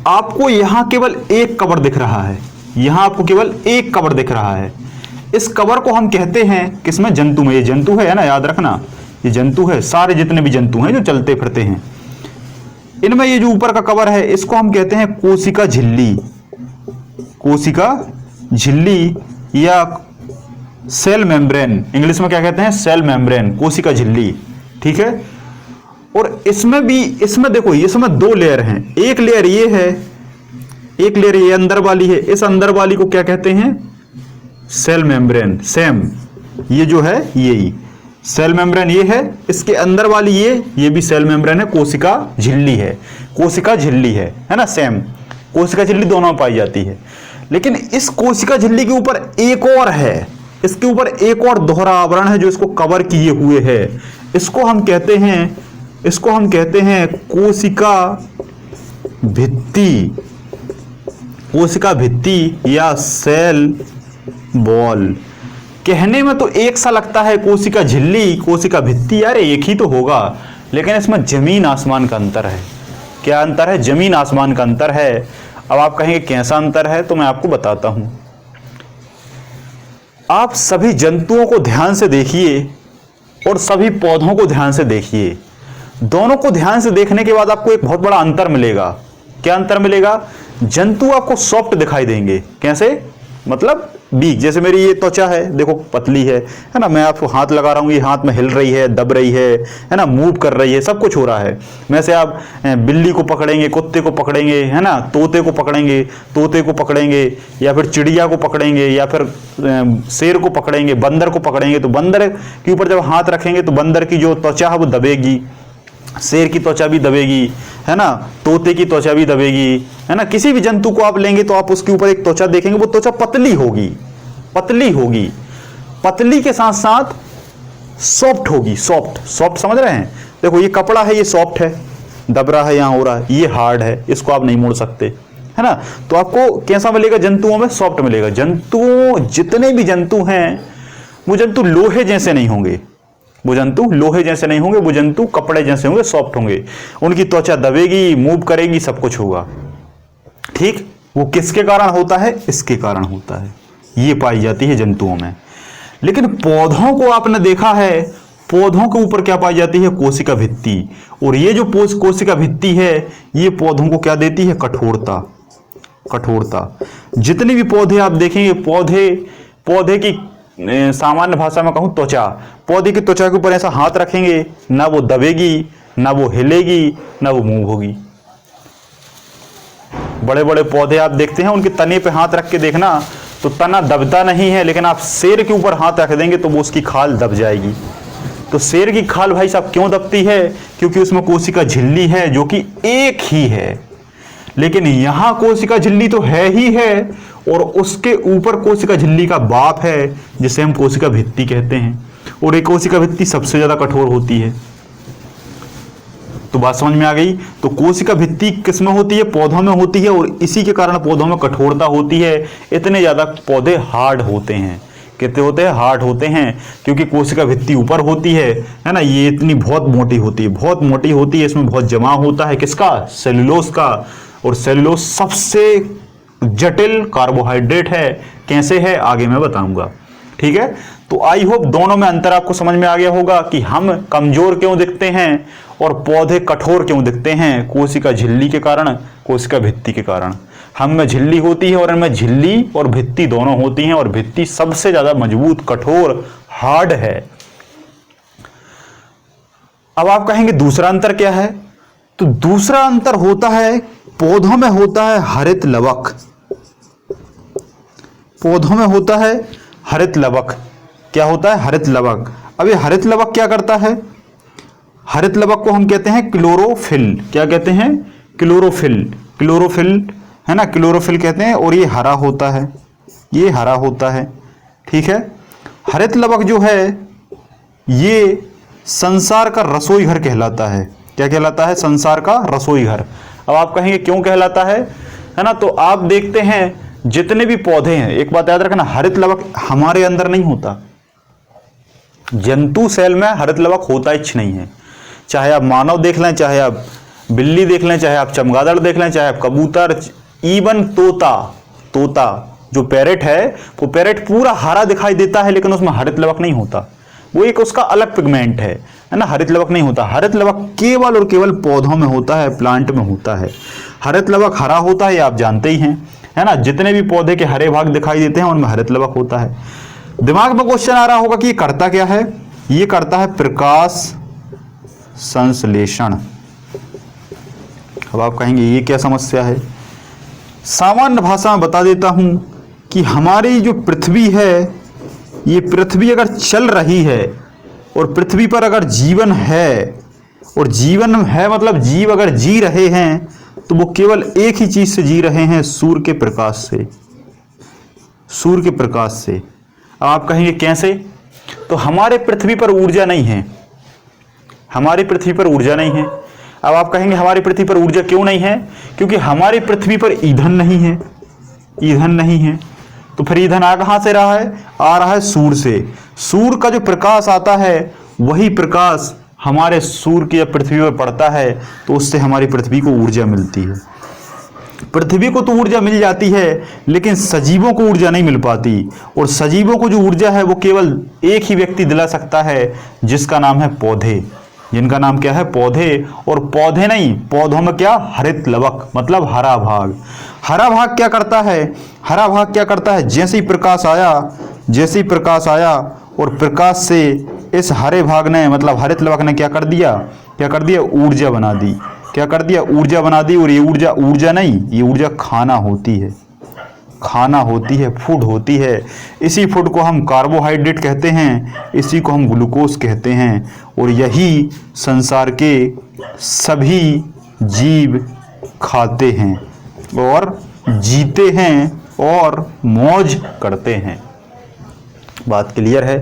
आपको यहां केवल एक कवर दिख रहा है, यहां आपको केवल एक कवर दिख रहा है। इस कवर को हम कहते हैं किसमें, जंतु में। ये जंतु है ना, याद रखना, ये जंतु है। सारे जितने भी जंतु हैं जो चलते फिरते हैं, इनमें ये जो ऊपर का कवर है इसको हम कहते हैं कोशिका झिल्ली। कोशिका झिल्ली या सेल मेम्ब्रेन, इंग्लिश में क्या कहते हैं, सेल मेम्ब्रेन, कोशिका झिल्ली, ठीक है। और इसमें देखो, इसमें दो लेयर हैं। एक लेयर ये है, एक लेयर ये अंदर वाली है। इस अंदर वाली को क्या कहते हैं, सेल मेम्ब्रेन। सेम ये जो है यही सेल मेम्ब्रेन ये है। इसके अंदर वाली ये भी सेल मेम्ब्रेन है, कोशिका झिल्ली है, कोशिका झिल्ली है ना। सेम कोशिका झिल्ली दोनों में पाई जाती है। लेकिन इस कोशिका झिल्ली के ऊपर एक और है, इसके ऊपर एक और दोहरा आवरण है जो इसको कवर किए हुए है। इसको हम कहते हैं कोशिका भित्ति, कोशिका भित्ति या सेल वॉल। कहने में तो एक सा लगता है, कोशिका झिल्ली, कोशिका भित्ति, यार एक ही तो होगा, लेकिन इसमें जमीन आसमान का अंतर है। क्या अंतर है? जमीन आसमान का अंतर है। अब आप कहेंगे कैसा अंतर है, तो मैं आपको बताता हूं। आप सभी जंतुओं को ध्यान से देखिए और सभी पौधों को ध्यान से देखिए। दोनों को ध्यान से देखने के बाद आपको एक बहुत बड़ा अंतर मिलेगा। क्या अंतर मिलेगा? जंतु आपको सॉफ्ट दिखाई देंगे। कैसे? मतलब बीक, जैसे मेरी ये त्वचा है, देखो पतली है ना, मैं आपको हाथ लगा रहा हूँ, ये हाथ में हिल रही है, दब रही है ना, मूव कर रही है, सब कुछ हो रहा है। वैसे आप बिल्ली को पकड़ेंगे, कुत्ते को पकड़ेंगे, है ना, तोते को पकड़ेंगे, या फिर चिड़िया को पकड़ेंगे, या फिर शेर को पकड़ेंगे, बंदर को पकड़ेंगे, तो बंदर के ऊपर जब हाथ रखेंगे तो बंदर की जो त्वचा है वो दबेगी, शेर की त्वचा भी दबेगी, है ना, तोते की त्वचा भी दबेगी, है ना। किसी भी जंतु को आप लेंगे तो आप उसके ऊपर एक त्वचा देखेंगे, वो त्वचा पतली होगी, पतली के साथ साथ सॉफ्ट होगी। सॉफ्ट समझ रहे हैं? देखो ये कपड़ा है, ये सॉफ्ट है, दब रहा है, यहाँ हो रहा है, ये हार्ड है, इसको आप नहीं मोड़ सकते, है ना। तो आपको कैसा मिलेगा? जंतुओं में सॉफ्ट मिलेगा। जंतुओं, जितने भी जंतु हैं वो जंतु लोहे जैसे नहीं होंगे, वो जंतु लोहे जैसे नहीं होंगे, वो जंतु कपड़े जैसे होंगे, सॉफ्ट होंगे। उनकी त्वचा दबेगी, मूव करेगी, सब कुछ होगा, ठीक। वो किसके कारण होता है? इसके कारण होता है, ये पाई जाती है जंतुओं में। लेकिन पौधों को आपने देखा है, पौधों के ऊपर क्या पाई जाती है? कोशिका भित्ति। और ये जो कोशिका भित्ति है, ये पौधों को क्या देती है? कठोरता। कठोरता। जितने भी पौधे आप देखेंगे, पौधे की सामान्य भाषा में कहूं त्वचा, पौधे की त्वचा के ऊपर ऐसा हाथ रखेंगे, ना वो दबेगी, ना वो हिलेगी, ना वो मूव होगी। बड़े बड़े पौधे आप देखते हैं, उनके तने पे हाथ रख के देखना तो तना दबता नहीं है, लेकिन आप शेर के ऊपर हाथ रख देंगे तो वो उसकी खाल दब जाएगी। तो शेर की खाल भाई साहब क्यों दबती है? क्योंकि उसमें कोशिका झिल्ली है, जो कि एक ही है। लेकिन यहां कोशिका झिल्ली तो है ही है, और उसके ऊपर कोशिका झिल्ली का बाप है, जिसे हम कोशिका भित्ति कहते हैं। और ये कोशिका भित्ति सबसे ज्यादा कठोर होती है। तो बात समझ में आ गई? तो कोशिका भित्ति किस में होती है? पौधों में होती है, और इसी के कारण पौधों में कठोरता होती है। इतने ज्यादा पौधे हार्ड होते हैं। कितने होते हैं? हार्ड होते हैं, क्योंकि कोशिका भित्ति ऊपर होती है ना। ये इतनी बहुत मोटी होती है, बहुत मोटी होती है। इसमें बहुत जमा होता है, किसका? सेलुलोज का। और सेलुलोज सबसे जटिल कार्बोहाइड्रेट है। कैसे है? आगे मैं बताऊंगा, ठीक है। तो आई होप दोनों में अंतर आपको समझ में आ गया होगा कि हम कमजोर क्यों दिखते हैं और पौधे कठोर क्यों दिखते हैं। कोशिका झिल्ली के कारण, कोशिका भित्ति के कारण। हम में झिल्ली होती है और इनमें झिल्ली और भित्ति दोनों होती हैं, और भित्ति सबसे ज्यादा मजबूत, कठोर, हार्ड है। अब आप कहेंगे दूसरा अंतर क्या है? तो दूसरा अंतर होता है, पौधों में होता है हरित लवक। पौधों में होता है हरित लवक। क्या होता है? हरित लवक। अब ये हरित लवक क्या करता है? हरित लवक को हम कहते हैं क्लोरोफिल। क्या कहते हैं? क्लोरोफिल। क्लोरोफिल है ना, क्लोरोफिल कहते हैं। और ये हरा होता है, ये हरा होता है, ठीक है। हरित लवक जो है ये संसार का रसोई घर कहलाता है। क्या कहलाता है? संसार का रसोई घर। अब आप कहेंगे क्यों कहलाता है ना। तो आप देखते हैं जितने भी पौधे हैं, एक बात याद रखना, हरित लवक हमारे अंदर नहीं होता। जंतु सेल में हरित लवक होता ही नहीं है। चाहे आप मानव देख लें, चाहे आप बिल्ली देख लें, चाहे आप चमगादड़ देख लें, चाहे आप कबूतर, इवन तोता जो पैरेट है, वो पैरेट पूरा हरा दिखाई देता है, लेकिन उसमें हरित लवक नहीं होता। वो एक उसका अलग पिगमेंट है ना। हरित लवक नहीं होता। हरित लवक केवल और केवल पौधों में होता है, प्लांट में होता है। हरित लवक हरा होता है, ये आप जानते ही हैं, है ना। जितने भी पौधे के हरे भाग दिखाई देते हैं उनमें हरित लवक होता है। दिमाग में क्वेश्चन आ रहा होगा कि ये करता क्या है? ये करता है प्रकाश संश्लेषण। अब आप कहेंगे ये क्या समस्या है? सामान्य भाषा में बता देता हूं कि हमारी जो पृथ्वी है, ये पृथ्वी अगर चल रही है और पृथ्वी पर अगर जीवन है, और जीवन है मतलब जीव अगर जी रहे हैं, तो वो केवल एक ही चीज से जी रहे हैं, सूर्य के प्रकाश से। सूर्य के प्रकाश से। अब आप कहेंगे कैसे? तो हमारे पृथ्वी पर ऊर्जा नहीं है, हमारी पृथ्वी पर ऊर्जा नहीं है। अब आप कहेंगे हमारी पृथ्वी पर ऊर्जा क्यों नहीं है? क्योंकि हमारी पृथ्वी पर ईंधन नहीं है, ईंधन नहीं है। तो फिर ईंधन आ कहां से रहा है? आ रहा है सूर्य से। सूर्य का जो प्रकाश आता है, वही प्रकाश हमारे सूर्य की पृथ्वी पर पड़ता है, तो उससे हमारी पृथ्वी को ऊर्जा मिलती है। पृथ्वी को तो ऊर्जा मिल जाती है, लेकिन सजीवों को ऊर्जा नहीं मिल पाती। और सजीवों को जो ऊर्जा है वो केवल एक ही व्यक्ति दिला सकता है, जिसका नाम है पौधे। जिनका नाम क्या है? पौधे। और पौधे नहीं, पौधों में क्या? हरित लवक, मतलब हरा भाग। हरा भाग क्या करता है? हरा भाग क्या करता है? जैसे ही प्रकाश आया और प्रकाश से इस हरे भाग ने, मतलब हरित लवक ने क्या कर दिया? ऊर्जा बना दी। क्या कर दिया? ऊर्जा बना दी। और ये ऊर्जा नहीं, ये ऊर्जा खाना होती है, फूड होती है। इसी फूड को हम कार्बोहाइड्रेट कहते हैं, इसी को हम ग्लूकोज कहते हैं। और यही संसार के सभी जीव खाते हैं और जीते हैं और मौज करते हैं। बात क्लियर है?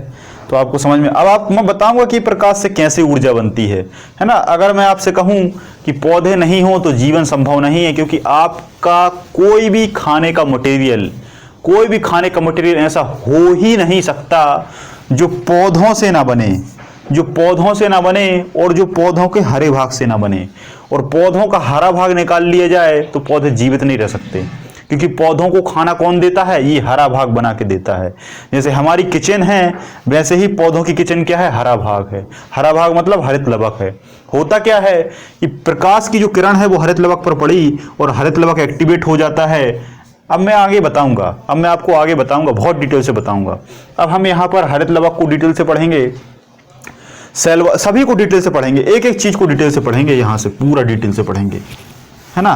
तो आपको समझ में, अब मैं बताऊंगा कि प्रकाश से कैसे ऊर्जा बनती है ना। अगर मैं आपसे कहूं कि पौधे नहीं हो तो जीवन संभव नहीं है, क्योंकि आपका कोई भी खाने का मटेरियल ऐसा हो ही नहीं सकता जो पौधों से ना बने, और जो पौधों के हरे भाग से ना बने। और पौधों का हरा भाग निकाल लिया जाए तो पौधे जीवित नहीं रह सकते, क्योंकि पौधों को खाना कौन देता है, ये हरा भाग बना के देता है। जैसे हमारी किचन है, वैसे ही पौधों की किचन क्या है, हरा भाग है। हरा भाग मतलब हरित लवक है। होता क्या है कि प्रकाश की जो किरण है वो हरित लवक पर पड़ी और हरित लवक एक्टिवेट हो जाता है। अब मैं आपको आगे बताऊंगा, बहुत डिटेल से बताऊंगा। अब हम यहाँ पर हरित लवक को डिटेल से पढ़ेंगे, सभी को डिटेल से पढ़ेंगे, एक एक चीज को डिटेल से पढ़ेंगे, यहाँ से पूरा डिटेल से पढ़ेंगे, है ना,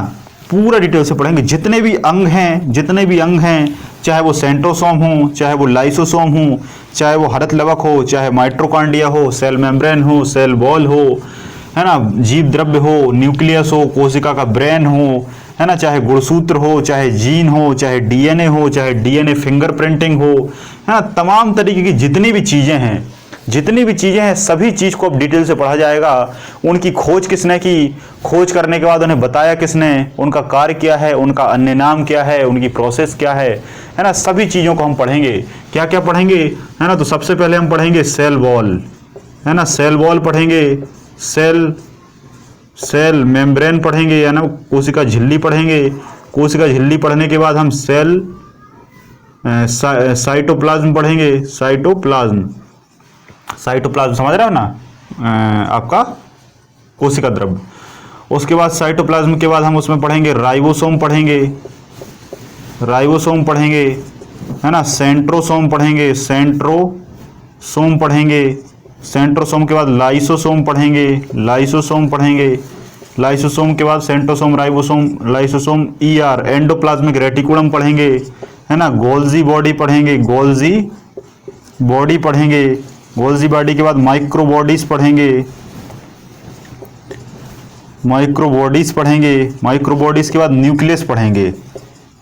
पूरा डिटेल से पढ़ेंगे। जितने भी अंग हैं, चाहे वो सेंट्रोसोम हो, चाहे वो लाइसोसोम हो, चाहे वो हरित लवक हो, चाहे माइटोकॉन्ड्रिया हो, सेल मेम्ब्रेन हो, सेल वॉल हो, है ना, जीव द्रव्य हो, न्यूक्लियस हो, कोशिका का ब्रेन हो, है ना, चाहे गुणसूत्र हो, चाहे जीन हो, चाहे डीएनए हो, चाहे डीएनए फिंगरप्रिंटिंग हो, है ना, तमाम तरीके की जितनी भी चीजें हैं, सभी चीज को अब डिटेल से पढ़ा जाएगा। उनकी खोज किसने की, खोज करने के बाद उन्हें बताया किसने, उनका कार्य क्या है, उनका अन्य नाम क्या है, उनकी प्रोसेस क्या है ना, सभी चीजों को हम पढ़ेंगे। क्या क्या पढ़ेंगे, है ना। तो सबसे पहले हम पढ़ेंगे सेल वॉल, है ना, सेल वॉल पढ़ेंगे, सेल मेम्ब्रेन पढ़ेंगे, है ना, कोशिका झिल्ली पढ़ेंगे। कोशिका झिल्ली पढ़ने के बाद हम सेल साइटोप्लाज्म पढ़ेंगे, साइटोप्लाज्म समझ रहे हो ना, आपका कोशिका द्रव्य। उसके बाद साइटोप्लाज्म के बाद हम उसमें पढ़ेंगे राइबोसोम पढ़ेंगे, है ना, सेंट्रोसोम पढ़ेंगे, सेंट्रोसोम के बाद लाइसोसोम पढ़ेंगे, लाइसोसोम के बाद centrosome, ribosome, lysosome, ER endoplasmic reticulum पढ़ेंगे, है ना, गोल्जी बॉडी पढ़ेंगे, गोल्जी बॉडी के बाद माइक्रोबॉडीज पढ़ेंगे, माइक्रोबॉडीज के बाद न्यूक्लियस पढ़ेंगे,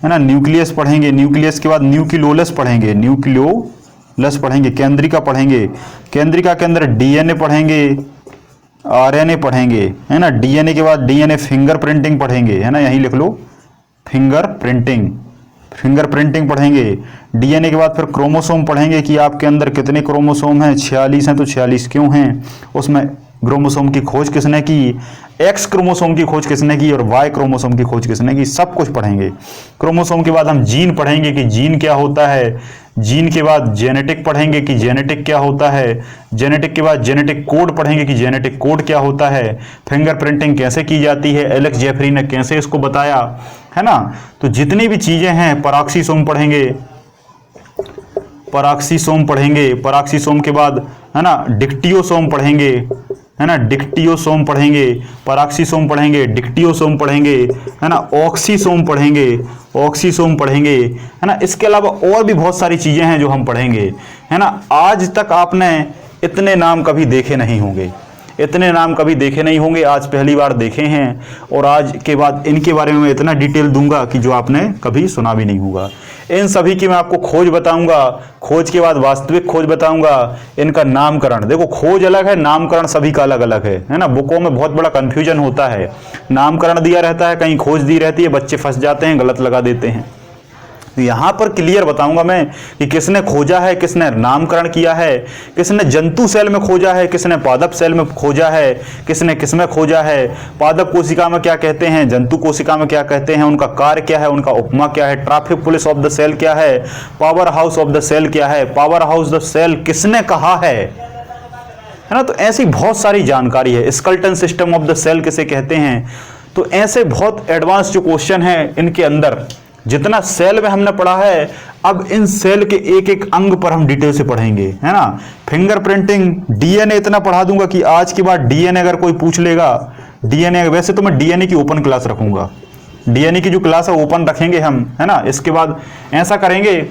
है ना, न्यूक्लियस के बाद न्यूक्लियोलस पढ़ेंगे, केंद्रिका पढ़ेंगे, केंद्रिका के अंदर डीएनए पढ़ेंगे, आरएनए पढ़ेंगे, है ना, डीएनए के बाद डीएनए फिंगरप्रिंटिंग पढ़ेंगे, है ना, यहीं लिख लो फिंगरप्रिंटिंग पढ़ेंगे। डीएनए के बाद फिर क्रोमोसोम पढ़ेंगे कि आपके अंदर कितने क्रोमोसोम हैं, 46 हैं, तो 46 क्यों हैं, उसमें क्रोमोसोम की खोज किसने की, एक्स क्रोमोसोम की खोज किसने की और वाई क्रोमोसोम की खोज किसने की, सब कुछ पढ़ेंगे। क्रोमोसोम के बाद हम जीन पढ़ेंगे कि जीन क्या होता है, जीन के बाद जेनेटिक पढ़ेंगे कि जेनेटिक क्या होता है, जेनेटिक के बाद जेनेटिक कोड पढ़ेंगे कि जेनेटिक कोड क्या होता है, फिंगरप्रिंटिंग कैसे की जाती है, एलेक्स जेफरी ने कैसे इसको बताया, है ना। तो जितनी भी चीजें हैं, पराक्सीसोम पराक्सीसोम के बाद, है ना, डिक्टियोसोम पढ़ेंगे, है ना, डिक्टियोसोम पढ़ेंगे, पराक्सीसोम पढ़ेंगे, डिक्टियोसोम पढ़ेंगे, है ना, ऑक्सीसोम पढ़ेंगे, है ना। इसके अलावा और भी बहुत सारी चीजें हैं जो हम पढ़ेंगे, है ना। आज तक आपने इतने नाम कभी देखे नहीं होंगे, आज पहली बार देखे हैं, और आज के बाद इनके बारे में मैं इतना डिटेल दूंगा कि जो आपने कभी सुना भी नहीं होगा। इन सभी की मैं आपको खोज बताऊंगा, खोज के बाद वास्तविक खोज बताऊंगा, इनका नामकरण, देखो खोज अलग है, नामकरण सभी का अलग अलग है ना। बुकों में बहुत बड़ा कंफ्यूजन होता है, नामकरण दिया रहता है, कहीं खोज दी रहती है, बच्चे फंस जाते हैं, गलत लगा देते हैं। यहां पर क्लियर बताऊंगा मैं कि किसने खोजा है, किसने नामकरण किया है, किसने जंतु सेल में खोजा है, किसने पादप सेल में खोजा है, किसने किसमें खोजा है, पादप कोशिका में क्या कहते हैं, जंतु कोशिका में क्या कहते हैं, उनका कार्य क्या है, उनका उपमा क्या है, traffic police of the cell क्या है, power house of the cell क्या है, पावर हाउस द सेल किसने कहा है ना। तो ऐसी बहुत सारी जानकारी है। Skeleton system of the cell किसे कहते हैं। तो ऐसे बहुत एडवांस जो क्वेश्चन है इनके अंदर, जितना सेल में हमने पढ़ा है, अब इन सेल के एक एक अंग पर हम डिटेल से पढ़ेंगे, है ना। फिंगरप्रिंटिंग, डीएनए इतना पढ़ा दूंगा कि आज के बाद डीएनए अगर कोई पूछ लेगा, डीएनए, वैसे तो मैं डीएनए की ओपन क्लास रखूंगा, डीएनए की जो क्लास है ओपन रखेंगे हम, है ना। इसके बाद ऐसा करेंगे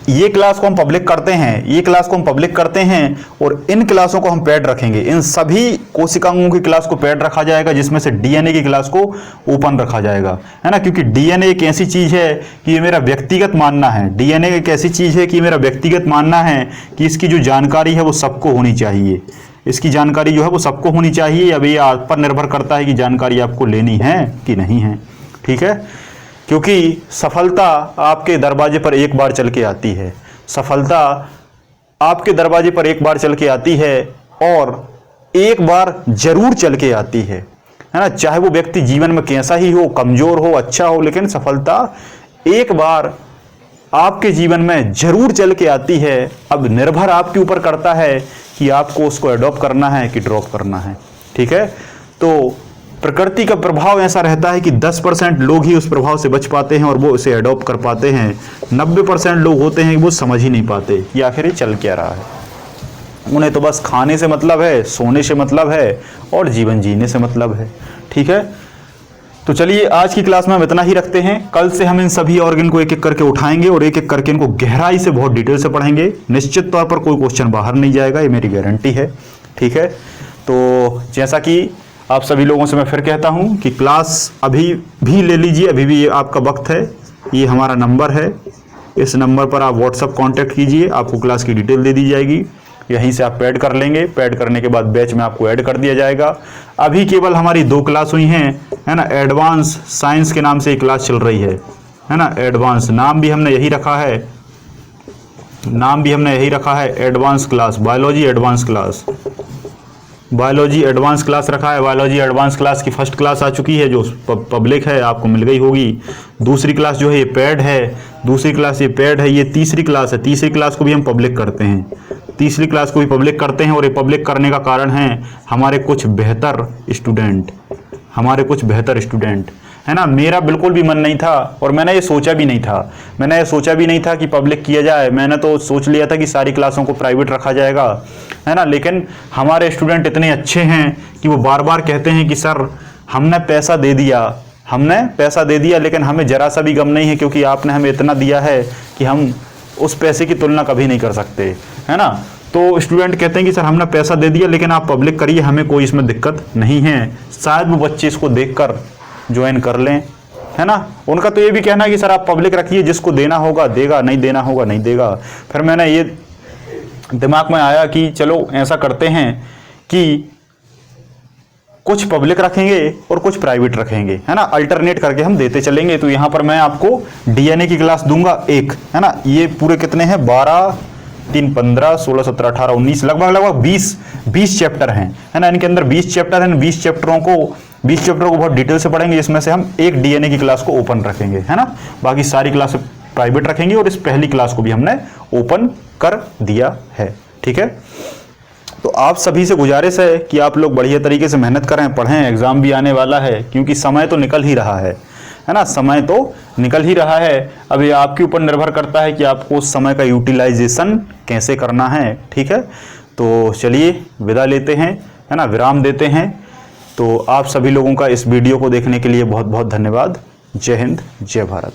ये क्लास को हम पब्लिक करते हैं, ये क्लास को हम पब्लिक करते हैं और इन क्लासों को हम पेड रखेंगे। इन सभी कोशिकांगों की क्लास को पेड रखा जाएगा, जिसमें से डीएनए की क्लास को ओपन रखा जाएगा, है ना। क्योंकि डीएनए एक ऐसी चीज है कि ये मेरा व्यक्तिगत मानना है, डीएनए एक ऐसी चीज है कि मेरा व्यक्तिगत मानना है कि इसकी जो जानकारी है वो सबको होनी चाहिए, इसकी जानकारी जो है वो सबको होनी चाहिए। अब ये आप पर निर्भर करता है कि जानकारी आपको लेनी है कि नहीं है, ठीक है। क्योंकि सफलता आपके दरवाजे पर एक बार चल के आती है, सफलता आपके दरवाजे पर एक बार चल के आती है और एक बार जरूर चल के आती है ना। चाहे वो व्यक्ति जीवन में कैसा ही हो, कमजोर हो, अच्छा हो, लेकिन सफलता एक बार आपके जीवन में जरूर चल के आती है। अब निर्भर आपके ऊपर करता है कि आपको उसको एडॉप्ट करना है कि ड्रॉप करना है, ठीक है। तो प्रकृति का प्रभाव ऐसा रहता है कि 10% लोग ही उस प्रभाव से बच पाते हैं और वो उसे एडॉप्ट कर पाते हैं। 90% लोग होते हैं कि वो समझ ही नहीं पाते कि आखिर ये चल क्या रहा है। उन्हें तो बस खाने से मतलब है, सोने से मतलब है और जीवन जीने से मतलब है, ठीक है। तो चलिए आज की क्लास में हम इतना ही रखते हैं। कल से हम इन सभी ऑर्गन को एक एक करके उठाएंगे और एक एक करके इनको गहराई से बहुत डिटेल से पढ़ेंगे। निश्चित तौर पर कोई क्वेश्चन बाहर नहीं जाएगा, ये मेरी गारंटी है, ठीक है। तो जैसा कि आप सभी लोगों से मैं फिर कहता हूं कि क्लास अभी भी ले लीजिए, अभी भी ये आपका वक्त है। ये हमारा नंबर है, इस नंबर पर आप व्हाट्सअप कांटेक्ट कीजिए, आपको क्लास की डिटेल दे दी जाएगी। यहीं से आप पैड कर लेंगे, पैड करने के बाद बैच में आपको ऐड कर दिया जाएगा। अभी केवल हमारी 2 क्लास हुई हैं, है ना। एडवांस साइंस के नाम से एक क्लास चल रही है ना। एडवांस नाम भी हमने यही रखा है, नाम भी हमने यही रखा है, advance class, biology advance class, biology advance class रखा है। बायोलॉजी एडवांस क्लास की फर्स्ट क्लास आ चुकी है जो पब्लिक है, आपको मिल गई होगी। दूसरी क्लास जो है ये पेड है, दूसरी क्लास ये पेड है। ये तीसरी क्लास है, तीसरी क्लास को भी हम पब्लिक करते हैं, तीसरी क्लास को भी पब्लिक करते हैं। और ये पब्लिक करने का कारण है हमारे कुछ बेहतर स्टूडेंट, हमारे कुछ बेहतर स्टूडेंट, है ना। मेरा बिल्कुल भी मन नहीं था और मैंने ये सोचा भी नहीं था, मैंने ये सोचा भी नहीं था कि पब्लिक किया जाए। मैंने तो सोच लिया था कि सारी क्लासों को प्राइवेट रखा जाएगा, है ना। लेकिन हमारे स्टूडेंट इतने अच्छे हैं कि वो बार बार कहते हैं कि सर हमने पैसा दे दिया, हमने पैसा दे दिया, लेकिन हमें ज़रा सा भी गम नहीं है क्योंकि आपने हमें इतना दिया है कि हम उस पैसे की तुलना कभी नहीं कर सकते, है ना। तो स्टूडेंट कहते हैं कि सर हमने पैसा दे दिया लेकिन आप पब्लिक करिए, हमें कोई इसमें दिक्कत नहीं है। शायद वो बच्चे इसको देखकर ज्वाइन कर लें, है ना। उनका तो ये भी कहना है कि सर आप पब्लिक रखिए, जिसको देना होगा देगा, नहीं देना होगा नहीं देगा। फिर मैंने ये दिमाग में आया कि चलो ऐसा करते हैं कि कुछ पब्लिक रखेंगे और कुछ प्राइवेट रखेंगे, है ना। अल्टरनेट करके हम देते चलेंगे। तो यहाँ पर मैं आपको डीएनए की क्लास दूंगा एक, है ना। ये पूरे कितने हैं, 12, 3, 15, 16, 17, 18, 19, लगभग 20 चैप्टर हैं, है ना। इनके अंदर 20 चैप्टर हैं। 20 चैप्टरों को बहुत डिटेल से पढ़ेंगे, जिसमें से हम एक डीएनए की क्लास को ओपन रखेंगे, है ना। बाकी सारी क्लास प्राइवेट रखेंगे और इस पहली क्लास को भी हमने ओपन कर दिया है, ठीक है। तो आप सभी से गुजारिश है कि आप लोग बढ़िया तरीके से मेहनत करें, पढ़ें। एग्जाम भी आने वाला है, क्योंकि समय तो निकल ही रहा है ना, समय तो निकल ही रहा है। अब ये आपके ऊपर निर्भर करता है कि आपको उस समय का यूटिलाइजेशन कैसे करना है, ठीक है। तो चलिए विदा लेते हैं, है ना, विराम देते हैं। तो आप सभी लोगों का इस वीडियो को देखने के लिए बहुत बहुत धन्यवाद। जय हिंद, जय भारत।